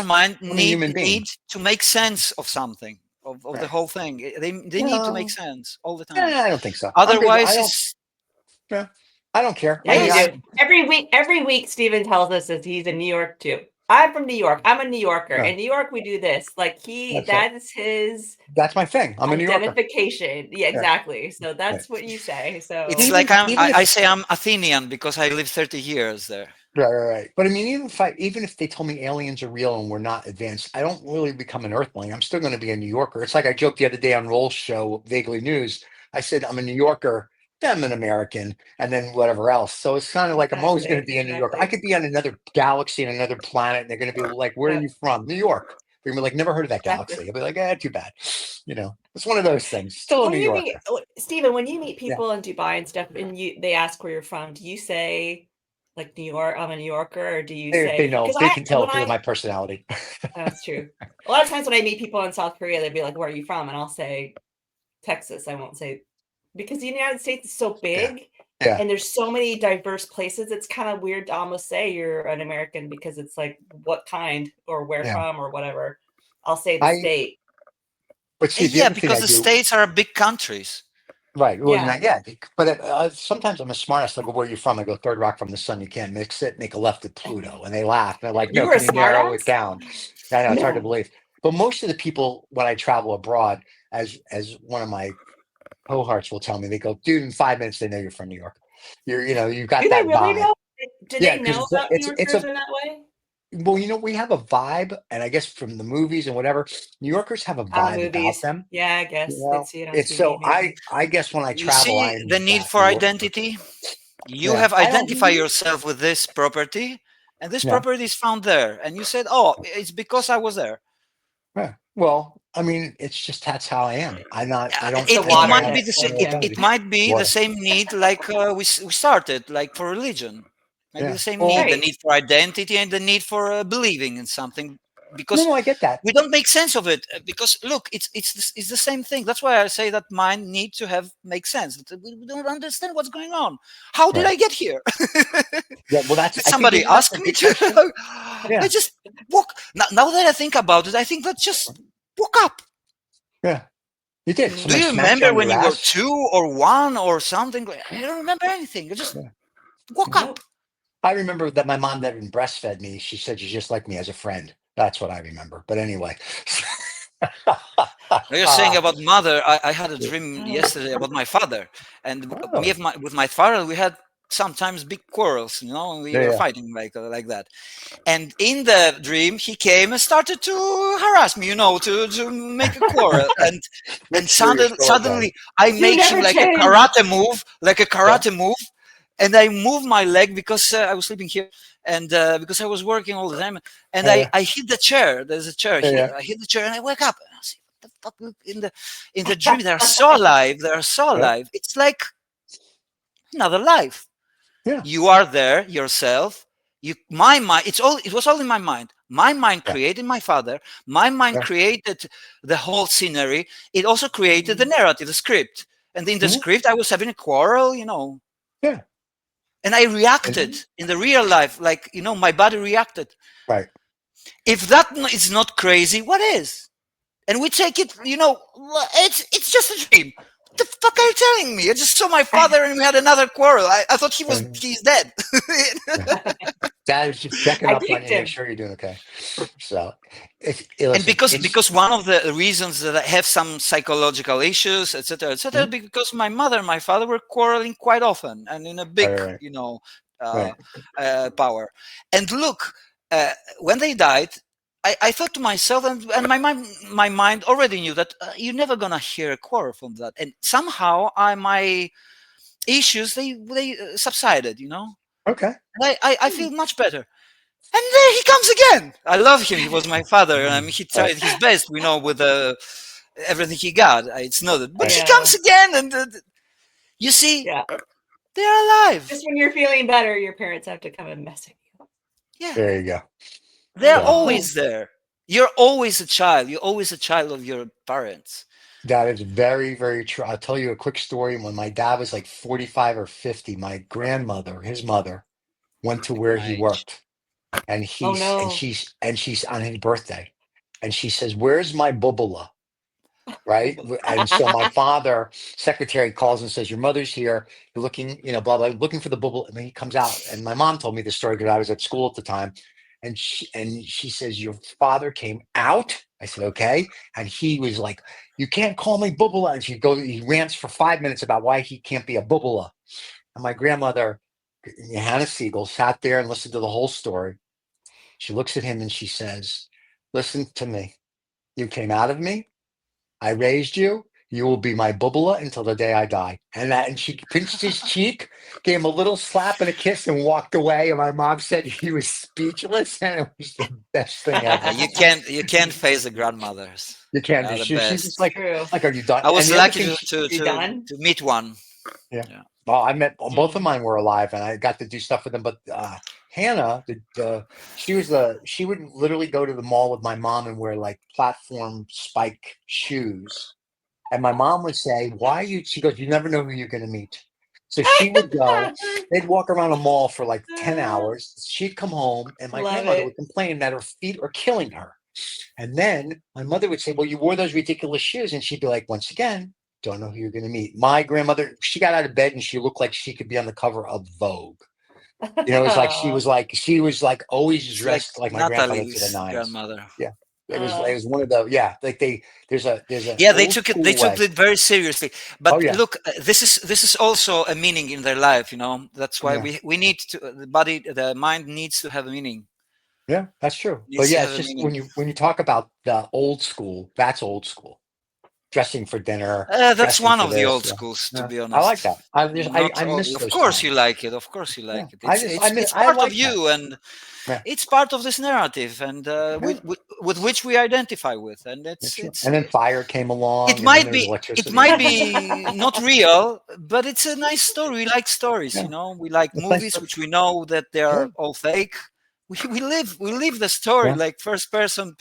Speaker 2: mind needs to make sense of something, of the whole thing. They need to make sense all the time.
Speaker 3: I don't think so.
Speaker 2: Otherwise,
Speaker 3: I don't care.
Speaker 1: Yeah, every week, Stephen tells us that he's in New York too. I'm from New York. I'm a New Yorker. In New York, we do this. Like that's his.
Speaker 3: That's my thing. I'm a New Yorker.
Speaker 1: Identification. Yeah, exactly. So that's what you say. So
Speaker 2: it's like I say I'm Athenian because I lived 30 years there.
Speaker 3: Right. But I mean, even if they told me aliens are real and we're not advanced, I don't really become an Earthling. I'm still going to be a New Yorker. It's like I joked the other day on Roll's show, Vaguely News. I said I'm a New Yorker. I'm an American, and then whatever else. So it's kind of like I'm always going to be in New York. I could be on another galaxy and another planet, and they're going to be like, "Where are you from?" New York. They're going to be like, "Never heard of that galaxy." I'll be like, too bad." It's one of those things. Still a New Yorker.
Speaker 1: Stephen, when you meet people in Dubai and stuff, and they ask where you're from, do you say like New York? I'm a New Yorker, or do you say?
Speaker 3: They know. They can tell because of my personality.
Speaker 1: That's true. A lot of times when I meet people in South Korea, they'd be like, "Where are you from?" And I'll say Texas. I won't say. Because the United States is so big and there's so many diverse places, it's kind of weird to almost say you're an American because it's like what kind or where from or whatever. I'll say the state.
Speaker 3: But see,
Speaker 2: because the states are big countries.
Speaker 3: Right. Well, but sometimes I'm a smartass. I go, "Where are you from?" I go, "Third rock from the sun. You can't mix it. Make a left at Pluto." And they laugh. And they're like, "No, can you narrow it down?" I know, it's hard to believe. But most of the people, when I travel abroad, as one of my cohorts will tell me, they go, "Dude, in 5 minutes they know you're from New York. You've got that vibe."
Speaker 1: Know? Do they know about New Yorkers in that way?
Speaker 3: Well, we have a vibe, and I guess from the movies and whatever, New Yorkers have a vibe about them.
Speaker 1: Yeah, I guess.
Speaker 3: It's so I guess when I travel,
Speaker 2: I see the need for identity. You have identify yourself with this property, and this property is found there, and you said, "Oh, it's because I was there."
Speaker 3: Yeah. Well, I mean, it's just that's how I am. I don't.
Speaker 2: It might be the same need like we started, like for religion. Maybe the same need, the need for identity and the need for believing in something. Because
Speaker 3: I get that.
Speaker 2: We don't make sense of it. Because look, it's the same thing. That's why I say that mind needs to make sense. We don't understand what's going on. How did I get here?
Speaker 3: That's
Speaker 2: somebody asked me to. I just woke. Now that I think about it, I think that just woke up.
Speaker 3: Yeah, you did.
Speaker 2: Do you remember when you were 2 or 1 or something? I don't remember anything. I just woke up.
Speaker 3: I remember that my mom that breastfed me, she said, "You're just like me as a friend." That's what I remember. But anyway.
Speaker 2: You're saying about mother. I had a dream yesterday about my father, and me with my father, we had sometimes big quarrels, you know, and we were fighting like that. And in the dream, he came and started to harass me, you know, to make a quarrel. And suddenly I make him like a karate move, and I moved my leg because I was sleeping here, and because I was working all the time, and I hit the chair. There's a chair here. I hit the chair and I wake up. And I see, what the fuck in the dream? They're so alive. They're so alive. It's like another life.
Speaker 3: Yeah.
Speaker 2: You are there yourself. My mind. It was all in my mind. My mind created my father. My mind created the whole scenery. It also created the narrative, the script. And in the script, I was having a quarrel, you know.
Speaker 3: Yeah.
Speaker 2: And I reacted in the real life, like, you know, my body reacted.
Speaker 3: Right.
Speaker 2: If that is not crazy, what is? And we take it, you know, it's just a dream. What the fuck are you telling me? I just saw my father and we had another quarrel. I thought he's dead.
Speaker 3: Dad is just checking up on you, make sure you're doing okay. So,
Speaker 2: and because one of the reasons that I have some psychological issues, etc., because my mother and my father were quarreling quite often and in a big, you know, power. And look, when they died, I thought to myself, and my mind already knew that you're never gonna hear a quarrel from that. And somehow my issues they subsided, you know.
Speaker 3: Okay.
Speaker 2: And I feel much better. And there he comes again. I love him. He was my father. I mean, he tried his best, you know, with everything he got. It's not, but he comes again, and you see, they're alive.
Speaker 1: Just when you're feeling better, your parents have to come and mess with you.
Speaker 2: Yeah,
Speaker 3: there you go.
Speaker 2: They're always there. You're always a child. You're always a child of your parents.
Speaker 3: That is very, very true. I'll tell you a quick story. When my dad was like 45 or 50, my grandmother, his mother, went to where he worked, and she's on his birthday, and she says, "Where's my bubula?" Right. And so my father, secretary, calls and says, "Your mother's here. You're looking, you know, blah, blah, looking for the bubble." And then he comes out. And my mom told me this story because I was at school at the time. And she says, "Your father came out." I said, "Okay." And he was like, "You can't call me bubula." And he rants for 5 minutes about why he can't be a bubula. And my grandmother, Hannah Siegel, sat there and listened to the whole story. She looks at him and she says, "Listen to me. You came out of me. I raised you. You will be my bubula until the day I die." And she pinched his cheek, gave him a little slap and a kiss, and walked away. And my mom said he was speechless, and it was the best thing ever.
Speaker 2: You can't face the grandmothers.
Speaker 3: You can't. She's just like, "Are you done?"
Speaker 2: I was lucky to meet one.
Speaker 3: Yeah. Well, I met both of mine were alive, and I got to do stuff with them. But Hannah, she would literally go to the mall with my mom and wear like platform spike shoes. And my mom would say, "Why are you?" She goes, "You never know who you're going to meet." So she would go, they'd walk around a mall for like 10 hours. She'd come home and my grandmother would complain that her feet are killing her. And then my mother would say, "Well, you wore those ridiculous shoes." And she'd be like, "Once again, don't know who you're going to meet." My grandmother, she got out of bed and she looked like she could be on the cover of Vogue. You know, it was like she was like always dressed like my grandmother to the nines.
Speaker 2: Grandmother.
Speaker 3: Yeah. It was one of the like there's a
Speaker 2: they took it very seriously. But look, this is also a meaning in their life, you know. That's why we need to the mind needs to have a meaning.
Speaker 3: Yeah, that's true. But yeah, it's just when you talk about the old school, that's old school. Dressing for dinner.
Speaker 2: That's one of the old schools, to be honest.
Speaker 3: I like that. I miss those.
Speaker 2: Of course you like it. Of course you like it. It's part of you, and it's part of this narrative, and with which we identify with. And it's
Speaker 3: and then fire came along.
Speaker 2: It might be not real, but it's a nice story. We like stories, you know. We like movies, which we know that they are all fake. We live the story like first person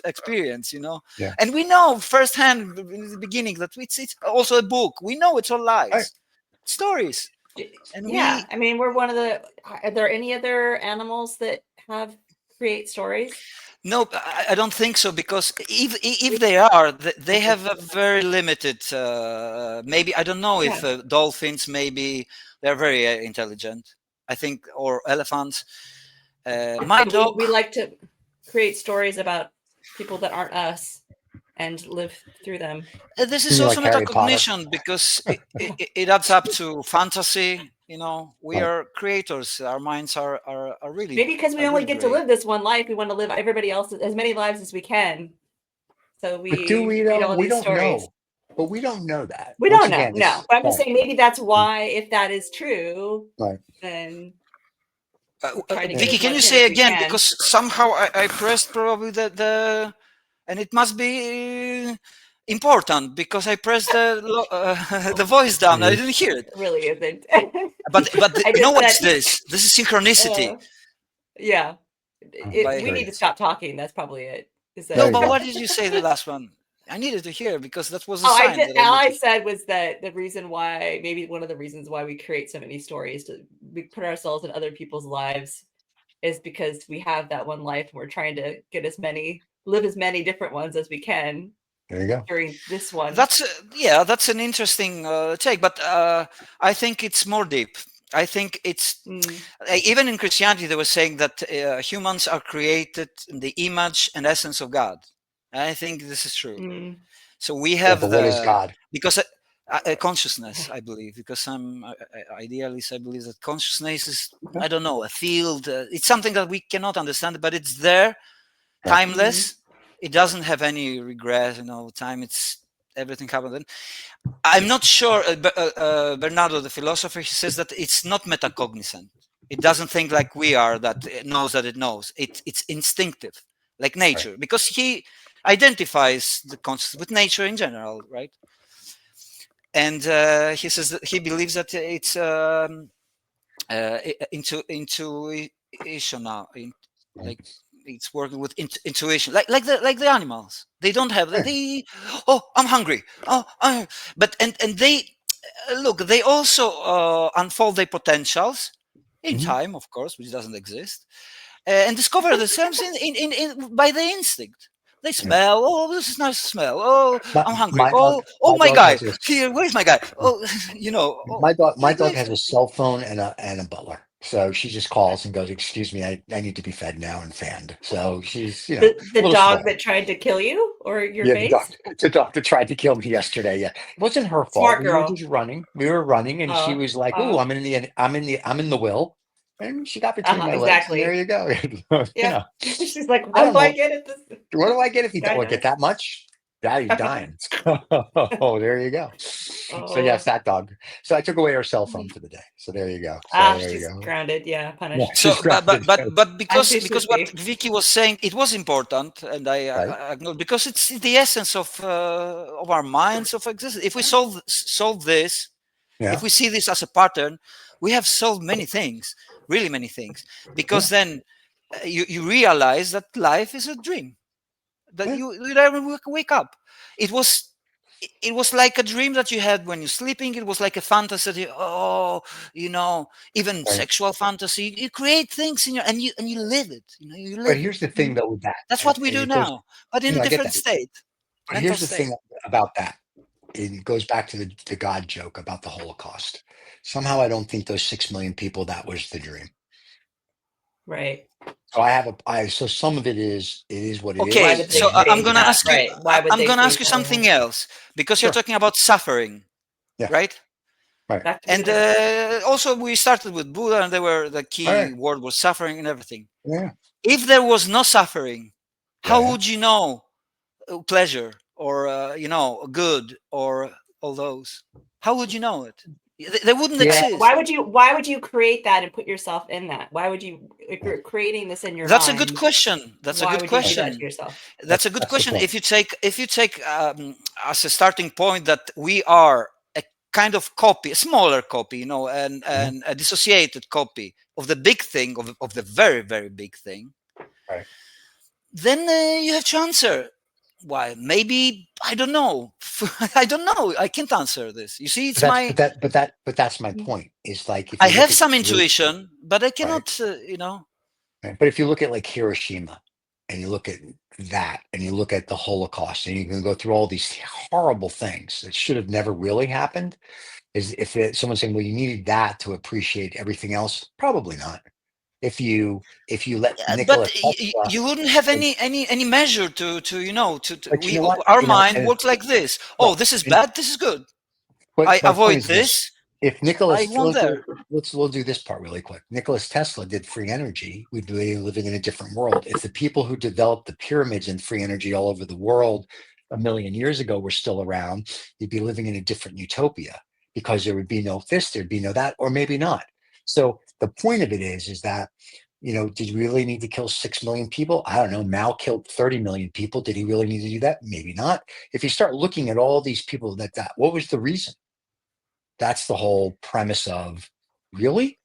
Speaker 2: experience, you know, and we know firsthand in the beginning that it's also a book. We know it's all lies, stories, and
Speaker 1: I mean, we're one of the. Are there any other animals that create stories?
Speaker 2: No, I don't think so, because if they are, they have a very limited. Maybe I don't know if dolphins. Maybe they're very intelligent. I think, or elephants. My dog.
Speaker 1: We like to create stories about people that aren't us and live through them.
Speaker 2: This is also metacognition, because it adds up to fantasy. We are creators. Our minds are really,
Speaker 1: maybe because we only get to live this one life, we want to live everybody else as many lives as we can. So we
Speaker 3: do we know? We don't
Speaker 1: stories.
Speaker 3: know. But we don't know that.
Speaker 1: We don't know. No, but I'm just saying maybe that's why, if that is true, then.
Speaker 2: Vicky, can you say again? Because somehow I pressed probably the and it must be important, because I pressed the voice down. I didn't hear it.
Speaker 1: It really isn't.
Speaker 2: But you know what's this? This is synchronicity.
Speaker 1: Yeah. We need to stop talking. That's probably it.
Speaker 2: No, but what did you say the last one? I needed to hear, because that was a sign.
Speaker 1: All I said was that the reason why, maybe one of the reasons why we create so many stories, we put ourselves in other people's lives, is because we have that one life and we're trying to live as many different ones as we can.
Speaker 3: There you go.
Speaker 1: During this one.
Speaker 2: That's an interesting take, but I think it's more deep. I think it's even in Christianity they were saying that humans are created in the image and essence of God. I think this is true. So we have
Speaker 3: what is God?
Speaker 2: Because consciousness, I believe, because I'm idealist. I believe that consciousness is, I don't know, a field. It's something that we cannot understand, but it's there, timeless. It doesn't have any regress. Time. It's everything happened. I'm not sure. Bernardo, the philosopher, he says that it's not metacognizant. It doesn't think like we are, that it knows that it knows. It's instinctive, like nature, because he identifies the consciousness with nature in general, right? And he says that he believes that it's intuition now, like it's working with intuition, like the animals. They don't have I'm hungry. But they look. They also unfold their potentials in time, of course, which doesn't exist, and discover themselves by the instinct. They smell. Oh, this is nice to smell. Oh, I'm hungry. My guy. Here, where's my guy? Oh,
Speaker 3: My dog has a cell phone and a butler. So she just calls and goes, "Excuse me, I need to be fed now and fanned." So she's,
Speaker 1: the dog that tried to kill you or your face.
Speaker 3: The dog that tried to kill me yesterday. Yeah, it wasn't her fault.
Speaker 1: Smart girl.
Speaker 3: We were just running. We were running, and she was like, "Oh, I'm in the will." And she got between my legs. And there you go.
Speaker 1: Yeah. She's like, what do I get at this?
Speaker 3: What do I get if you don't get that much? Daddy's dying. Oh, there you go. So yes, that dog. So I took away her cell phone for the day. So there you go.
Speaker 1: She's grounded. Yeah, punished.
Speaker 2: So, but because what Vicky was saying, it was important, and I acknowledge, because it's the essence of our minds, of existence. If we solve this, if we see this as a pattern, we have solved many things. Really many things, because then you realize that life is a dream, that you never wake up. It was like a dream that you had when you're sleeping. It was like a fantasy. Even sexual fantasy. You create things in and you live it. You live.
Speaker 3: But here's the thing, though, with that.
Speaker 2: That's what we do now, but in a different state.
Speaker 3: But here's the thing about that. It goes back to the God joke about the Holocaust. Somehow I don't think those 6 million people, that was the dream.
Speaker 1: Right.
Speaker 3: So so some of it is what it is.
Speaker 2: Okay, so I'm going to ask you, I'm going to ask you something else, because you're talking about suffering, right?
Speaker 3: Right.
Speaker 2: And also we started with Buddha, and the key word was suffering and everything.
Speaker 3: Yeah.
Speaker 2: If there was no suffering, how would you know pleasure or, good or all those? How would you know it? They wouldn't exist.
Speaker 1: Why would you create that and put yourself in that? Why would you, if you're creating this in your mind?
Speaker 2: That's a good question. That's a good question. That's a good question. If you take as a starting point that we are a kind of copy, a smaller copy, and a dissociated copy of the big thing, of the very, very big thing,
Speaker 3: right?
Speaker 2: Then you have to answer. Why? Maybe I don't know. I don't know. I can't answer this. You see, it's
Speaker 3: but that's my point. It's like,
Speaker 2: I have some intuition, but I cannot.
Speaker 3: Right. But if you look at like Hiroshima, and you look at that, and you look at the Holocaust, and you can go through all these horrible things that should have never really happened. Because if someone's saying, well, you needed that to appreciate everything else, probably not. If you let Nikola
Speaker 2: But
Speaker 3: Tesla,
Speaker 2: you wouldn't have any measure to
Speaker 3: but you know what,
Speaker 2: our
Speaker 3: you know,
Speaker 2: mind works like this. Oh,
Speaker 3: right,
Speaker 2: this is
Speaker 3: and
Speaker 2: bad, this is good.
Speaker 3: but
Speaker 2: I
Speaker 3: my point
Speaker 2: avoid
Speaker 3: is this:
Speaker 2: this,
Speaker 3: if
Speaker 2: I
Speaker 3: Nicholas,
Speaker 2: won't there.
Speaker 3: we'll do this part really quick. Nicholas Tesla did free energy, we'd be living in a different world. If the people who developed the pyramids and free energy all over the world a million years ago were still around, you'd be living in a different utopia, because there would be no this, there'd be no that, or maybe not. So the point of it is that, you know, did you really need to kill 6 million people? I don't know. Mao killed 30 million people. Did he really need to do that? Maybe not. If you start looking at all these people that what was the reason? That's the whole premise of, really?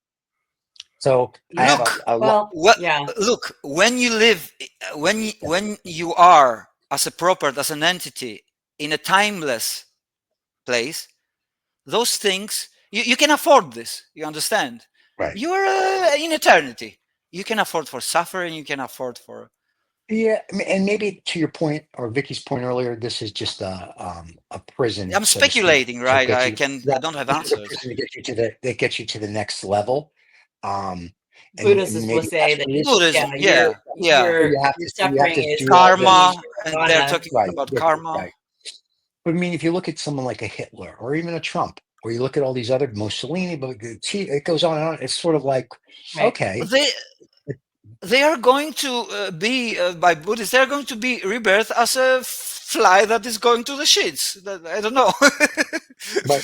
Speaker 3: So I have
Speaker 2: Look,
Speaker 3: a lot.
Speaker 1: Well,
Speaker 2: what?
Speaker 1: yeah.
Speaker 2: Look, when you live, when you are as a property, as an entity in a timeless place, those things you can afford this. You understand?
Speaker 3: Right.
Speaker 2: You're in eternity. You can afford for suffering. You can afford for.
Speaker 3: Yeah, and maybe to your point or Vicky's point earlier, this is just a prison,
Speaker 2: I'm
Speaker 3: so to speak,
Speaker 2: speculating,
Speaker 3: to
Speaker 2: right?
Speaker 3: get you.
Speaker 2: I
Speaker 3: Yeah,
Speaker 2: don't have
Speaker 3: this is a
Speaker 2: answers.
Speaker 3: prison to get you to the next level. Um, and
Speaker 1: Buddhists will
Speaker 3: maybe
Speaker 1: say
Speaker 3: that's
Speaker 1: that,
Speaker 3: what it is.
Speaker 1: yeah,
Speaker 2: Buddhism, yeah, yeah.
Speaker 3: But you have
Speaker 1: suffering
Speaker 3: to
Speaker 1: is
Speaker 3: do all this.
Speaker 2: Karma,
Speaker 1: cognition,
Speaker 2: and they're
Speaker 1: nirvana.
Speaker 2: talking
Speaker 3: Right,
Speaker 2: about karma.
Speaker 3: right. But I mean, if you look at someone like a Hitler or even a Trump, or you look at all these other Mussolini, but it goes on and on. It's sort of like,
Speaker 1: Right.
Speaker 3: okay,
Speaker 2: They are going to be by Buddhists. They are going to be rebirth as a fly that is going to the shits. I don't know.
Speaker 3: but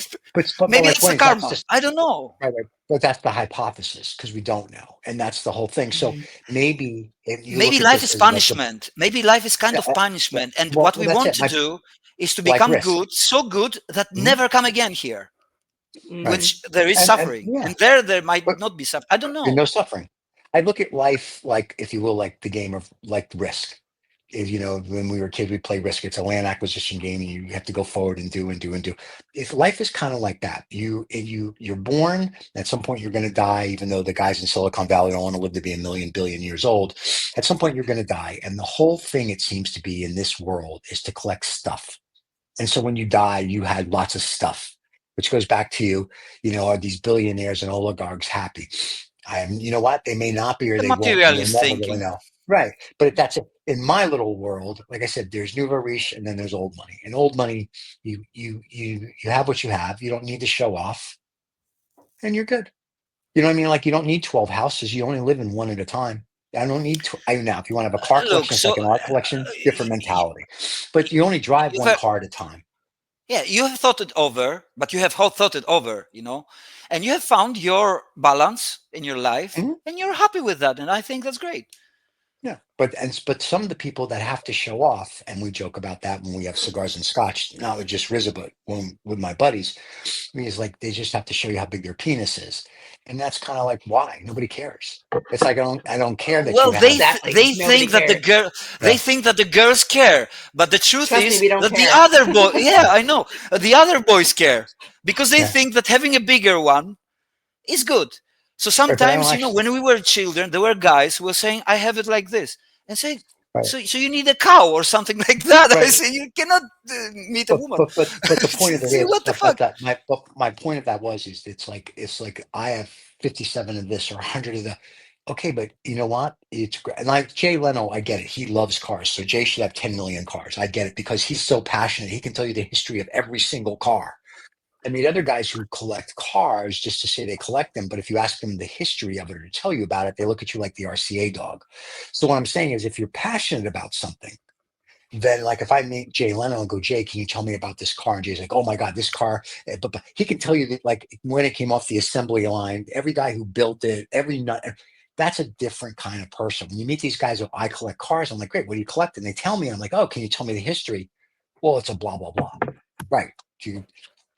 Speaker 2: Maybe
Speaker 3: my
Speaker 2: that's the
Speaker 3: point is that's
Speaker 2: karma.
Speaker 3: just
Speaker 2: I don't know.
Speaker 3: right. But that's the hypothesis because we don't know, and that's the whole thing. So
Speaker 1: Mhm.
Speaker 3: maybe if you
Speaker 2: Maybe
Speaker 3: look at
Speaker 2: life
Speaker 3: this
Speaker 2: is
Speaker 3: as like
Speaker 2: punishment. Maybe life is kind
Speaker 3: yeah,
Speaker 2: of punishment, and
Speaker 3: well,
Speaker 2: what we
Speaker 3: that's
Speaker 2: want
Speaker 3: it.
Speaker 2: to do is to
Speaker 3: Like
Speaker 2: become
Speaker 3: risk.
Speaker 2: good, so good that
Speaker 3: Mhm.
Speaker 2: never come again here.
Speaker 3: Right,
Speaker 2: Which there is
Speaker 3: and
Speaker 2: suffering,
Speaker 3: yeah,
Speaker 2: and there might
Speaker 3: but
Speaker 2: not be suffering. I don't
Speaker 3: and
Speaker 2: know.
Speaker 3: no suffering. I look at life like, if you will, like the game of like risk. Is, you know, when we were kids, we play Risk. It's a land acquisition game, and you have to go forward and do and do and do. If life is kind of like that, you're born. At some point, you're going to die. Even though the guys in Silicon Valley don't want to live to be a million billion years old, at some point you're going to die. And the whole thing, it seems to be in this world, is to collect stuff. And so when you die, you had lots of stuff, which goes back to you know, are these billionaires and oligarchs happy? You know what? They may not be, or
Speaker 2: The
Speaker 3: they won't be. You'll
Speaker 2: materialist
Speaker 3: never really
Speaker 2: thinking.
Speaker 3: know. Right. But that's it. In my little world, like I said, there's nouveau riche and then there's old money. And old money, you have what you have. You don't need to show off, and you're good. You know what I mean? Like, you don't need 12 houses. You only live in one at a time. I don't need to. I now, if you want to have a car
Speaker 2: Look,
Speaker 3: collection, it's
Speaker 2: so
Speaker 3: like an art collection, different mentality. But you only drive
Speaker 2: you've
Speaker 3: one
Speaker 2: heard,
Speaker 3: car at a time.
Speaker 2: yeah, you have thought it over, but you have thought it over, and you have found your balance in your life,
Speaker 3: Mhm.
Speaker 2: and you're happy with that, and I think that's great.
Speaker 3: Yeah, but some of the people that have to show off, and we joke about that when we have cigars and scotch, not with just Rizza, but when with my buddies, is like they just have to show you how big their penis is, and that's kind of like, why? Nobody cares. It's like, I don't care that you
Speaker 2: Well,
Speaker 3: have.
Speaker 2: they
Speaker 1: Nobody
Speaker 2: think that the
Speaker 1: cares.
Speaker 2: girl they
Speaker 3: Yeah,
Speaker 2: think that the girls care, but the truth
Speaker 1: Trust me,
Speaker 2: is
Speaker 1: we don't
Speaker 2: that the
Speaker 1: care.
Speaker 2: other boy, yeah, I know, the other boys care because they
Speaker 3: yeah,
Speaker 2: think that having a bigger one is good. So
Speaker 3: right. But I don't
Speaker 2: sometimes,
Speaker 3: actually.
Speaker 2: when we were children, there were guys who were saying, "I have it like this," and say,
Speaker 3: Right,
Speaker 2: "So you need a cow or something like that." I
Speaker 3: right.
Speaker 2: say, "You cannot meet a woman."
Speaker 3: But the point of it
Speaker 2: See,
Speaker 3: is,
Speaker 2: what the fuck?
Speaker 3: my point of that was, is it's like I have 57 of this or 100 of that. Okay, but you know what? It's great. And like Jay Leno, I get it. He loves cars, so Jay should have 10 million cars. I get it because he's so passionate. He can tell you the history of every single car. I mean, other guys who collect cars just to say they collect them, but if you ask them the history of it or to tell you about it, they look at you like the RCA dog. So what I'm saying is, if you're passionate about something, then like if I meet Jay Leno and go, Jay, can you tell me about this car? And Jay's like, oh my God, this car. But he can tell you that, like, when it came off the assembly line, every guy who built it, every nut. That's a different kind of person. When you meet these guys who, I collect cars, I'm like, great, what do you collect? And they tell me, I'm like, oh, can you tell me the history? Well, it's a blah, blah, blah. Right.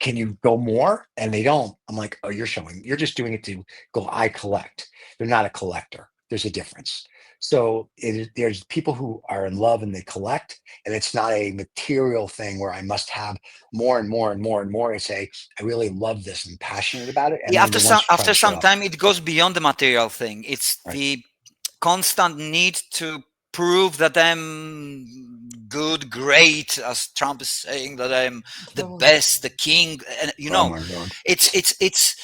Speaker 3: Can you go more? And they don't. I'm like, oh, you're just doing it to go, I collect. They're not a collector. There's a difference. So there's people who are in love and they collect, and it's not a material thing where I must have more and more and more and more. I say, I really love this and passionate about it. And
Speaker 2: Yeah,
Speaker 3: then the ones who try to
Speaker 2: after
Speaker 3: show
Speaker 2: some
Speaker 3: off.
Speaker 2: time, it goes beyond the material thing. It's
Speaker 3: Right.
Speaker 2: the constant need to prove that I'm good, great, as Trump is saying that I'm the best, the king, and it's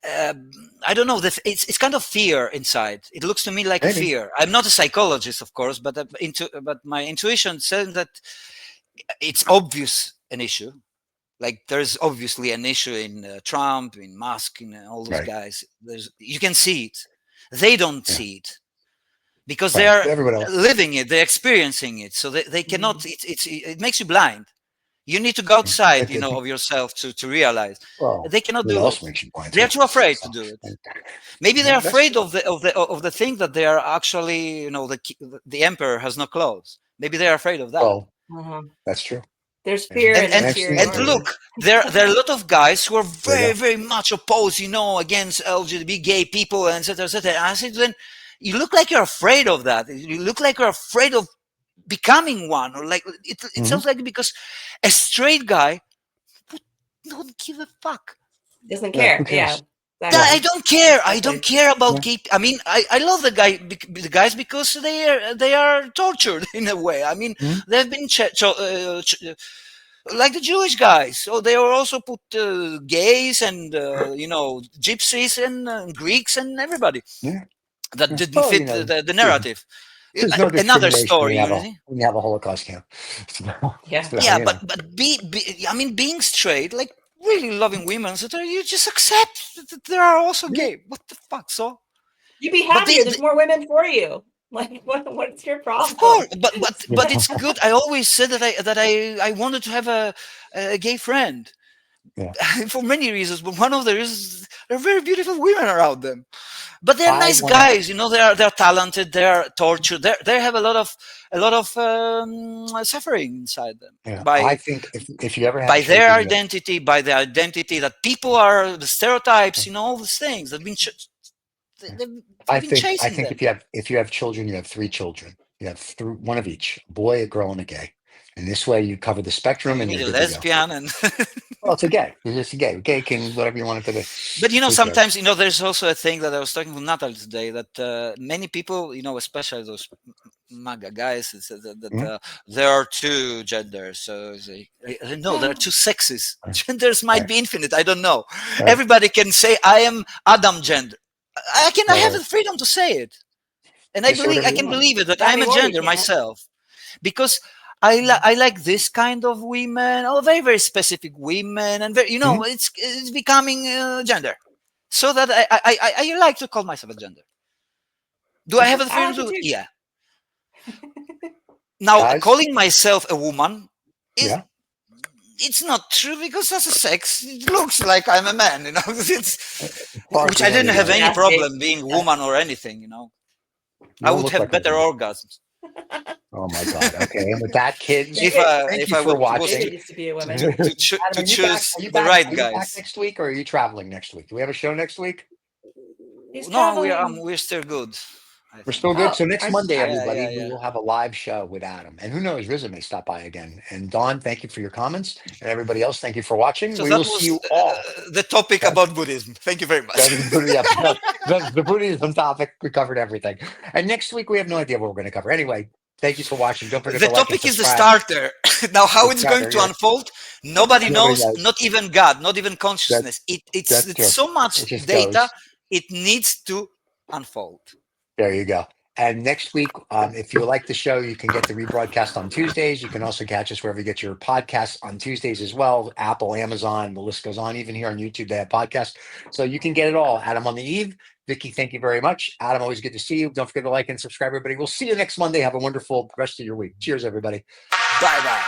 Speaker 2: I don't know. It's kind of fear inside. It looks to me like a fear. I'm not a psychologist, of course, but my intuition says that it's obvious an issue. Like there's obviously an issue in Trump, in Musk, in all those guys. You can see it. They don't see it because they are living it. They're experiencing it. So they cannot. It makes you blind. You need to go outside, of yourself to realize. They cannot do it. They're too afraid to do it. Maybe they're afraid of the thing that they are actually, the emperor has no clothes. Maybe they're afraid of that.
Speaker 3: Well, that's true.
Speaker 1: There's fear
Speaker 2: and look, there are a lot of guys who are very, very much opposed, against LGBT gay people, and etc. etc. And I said to them, you look like you're afraid of that. You look like you're afraid of becoming one, or like it sounds like because a straight guy don't give a fuck.
Speaker 1: Doesn't care. Yeah.
Speaker 2: I don't care. I don't care about gay. I mean, I love the guys because they are tortured in a way. I mean, they've been like the Jewish guys. So they were also put gays and gypsies and Greeks and everybody that didn't fit the narrative.
Speaker 3: No
Speaker 2: another story.
Speaker 3: When you have a Holocaust camp.
Speaker 2: But being straight, like really loving women, so you just accept that there are also gay. What the fuck? So
Speaker 1: you'd be happier. There's more women for you. Like what's your problem?
Speaker 2: Of course, but it's good. I always said that I wanted to have a gay friend. For many reasons, but one of the reasons there are very beautiful women around them. But they're nice guys, they're talented, they're tortured, they have a lot of suffering inside them.
Speaker 3: I think if you ever have
Speaker 2: by their identity, by the identity that people are the stereotypes, all these things that have been
Speaker 3: I think if you have children, you have 3 children. You have one of each, a boy, a girl, and a gay. And this way you cover the spectrum. And
Speaker 2: you're a lesbian and
Speaker 3: well, it's a gay. It's just a gay. Gay can whatever you want it to be.
Speaker 2: But sometimes there's also a thing that I was talking with Natalie today that many people, especially those MAGA guys, that there are 2 genders. So no, there are 2 sexes. Genders might be infinite. I don't know. Everybody can say I am Adam gender. I have the freedom to say it, and I can believe it that I'm a gender myself, because I like this kind of women, or very, very specific women, and very, it's becoming gender, so that I like to call myself a gender. Do I have the freedom to? Yeah. Now, calling myself a woman is. It's not true because as a sex, it looks like I'm a man, which I didn't have any problem being a woman or anything, I would have better orgasms.
Speaker 3: Oh my God! Okay, and with that, kids,
Speaker 2: if I were watching,
Speaker 1: to be a woman,
Speaker 2: to choose the right guys.
Speaker 3: Back next week, or are you traveling next week? Do we have a show next week?
Speaker 2: No, we're still good.
Speaker 3: We're still good. So next Monday, everybody, we will have a live show with Adam. And who knows, Rizza may stop by again. And Dawn, thank you for your comments. And everybody else, thank you for watching.
Speaker 2: So
Speaker 3: we will see you all.
Speaker 2: The topic about Buddhism. Thank you very much.
Speaker 3: The Buddhism topic, we covered everything. And next week, we have no idea what we're going to cover. Anyway, thank you for watching. Don't forget
Speaker 2: the topic is the starter. Now, how it's going to unfold, nobody knows, not even God, not even consciousness. It's so much data, it needs to unfold.
Speaker 3: There you go. And next week, if you like the show, you can get the rebroadcast on Tuesdays. You can also catch us wherever you get your podcasts on Tuesdays as well. Apple, Amazon, the list goes on. Even here on YouTube, they have podcasts. So you can get it all. Adam on the Eve. Vicky, thank you very much. Adam, always good to see you. Don't forget to like and subscribe, everybody. We'll see you next Monday. Have a wonderful rest of your week. Cheers, everybody.
Speaker 2: Bye-bye.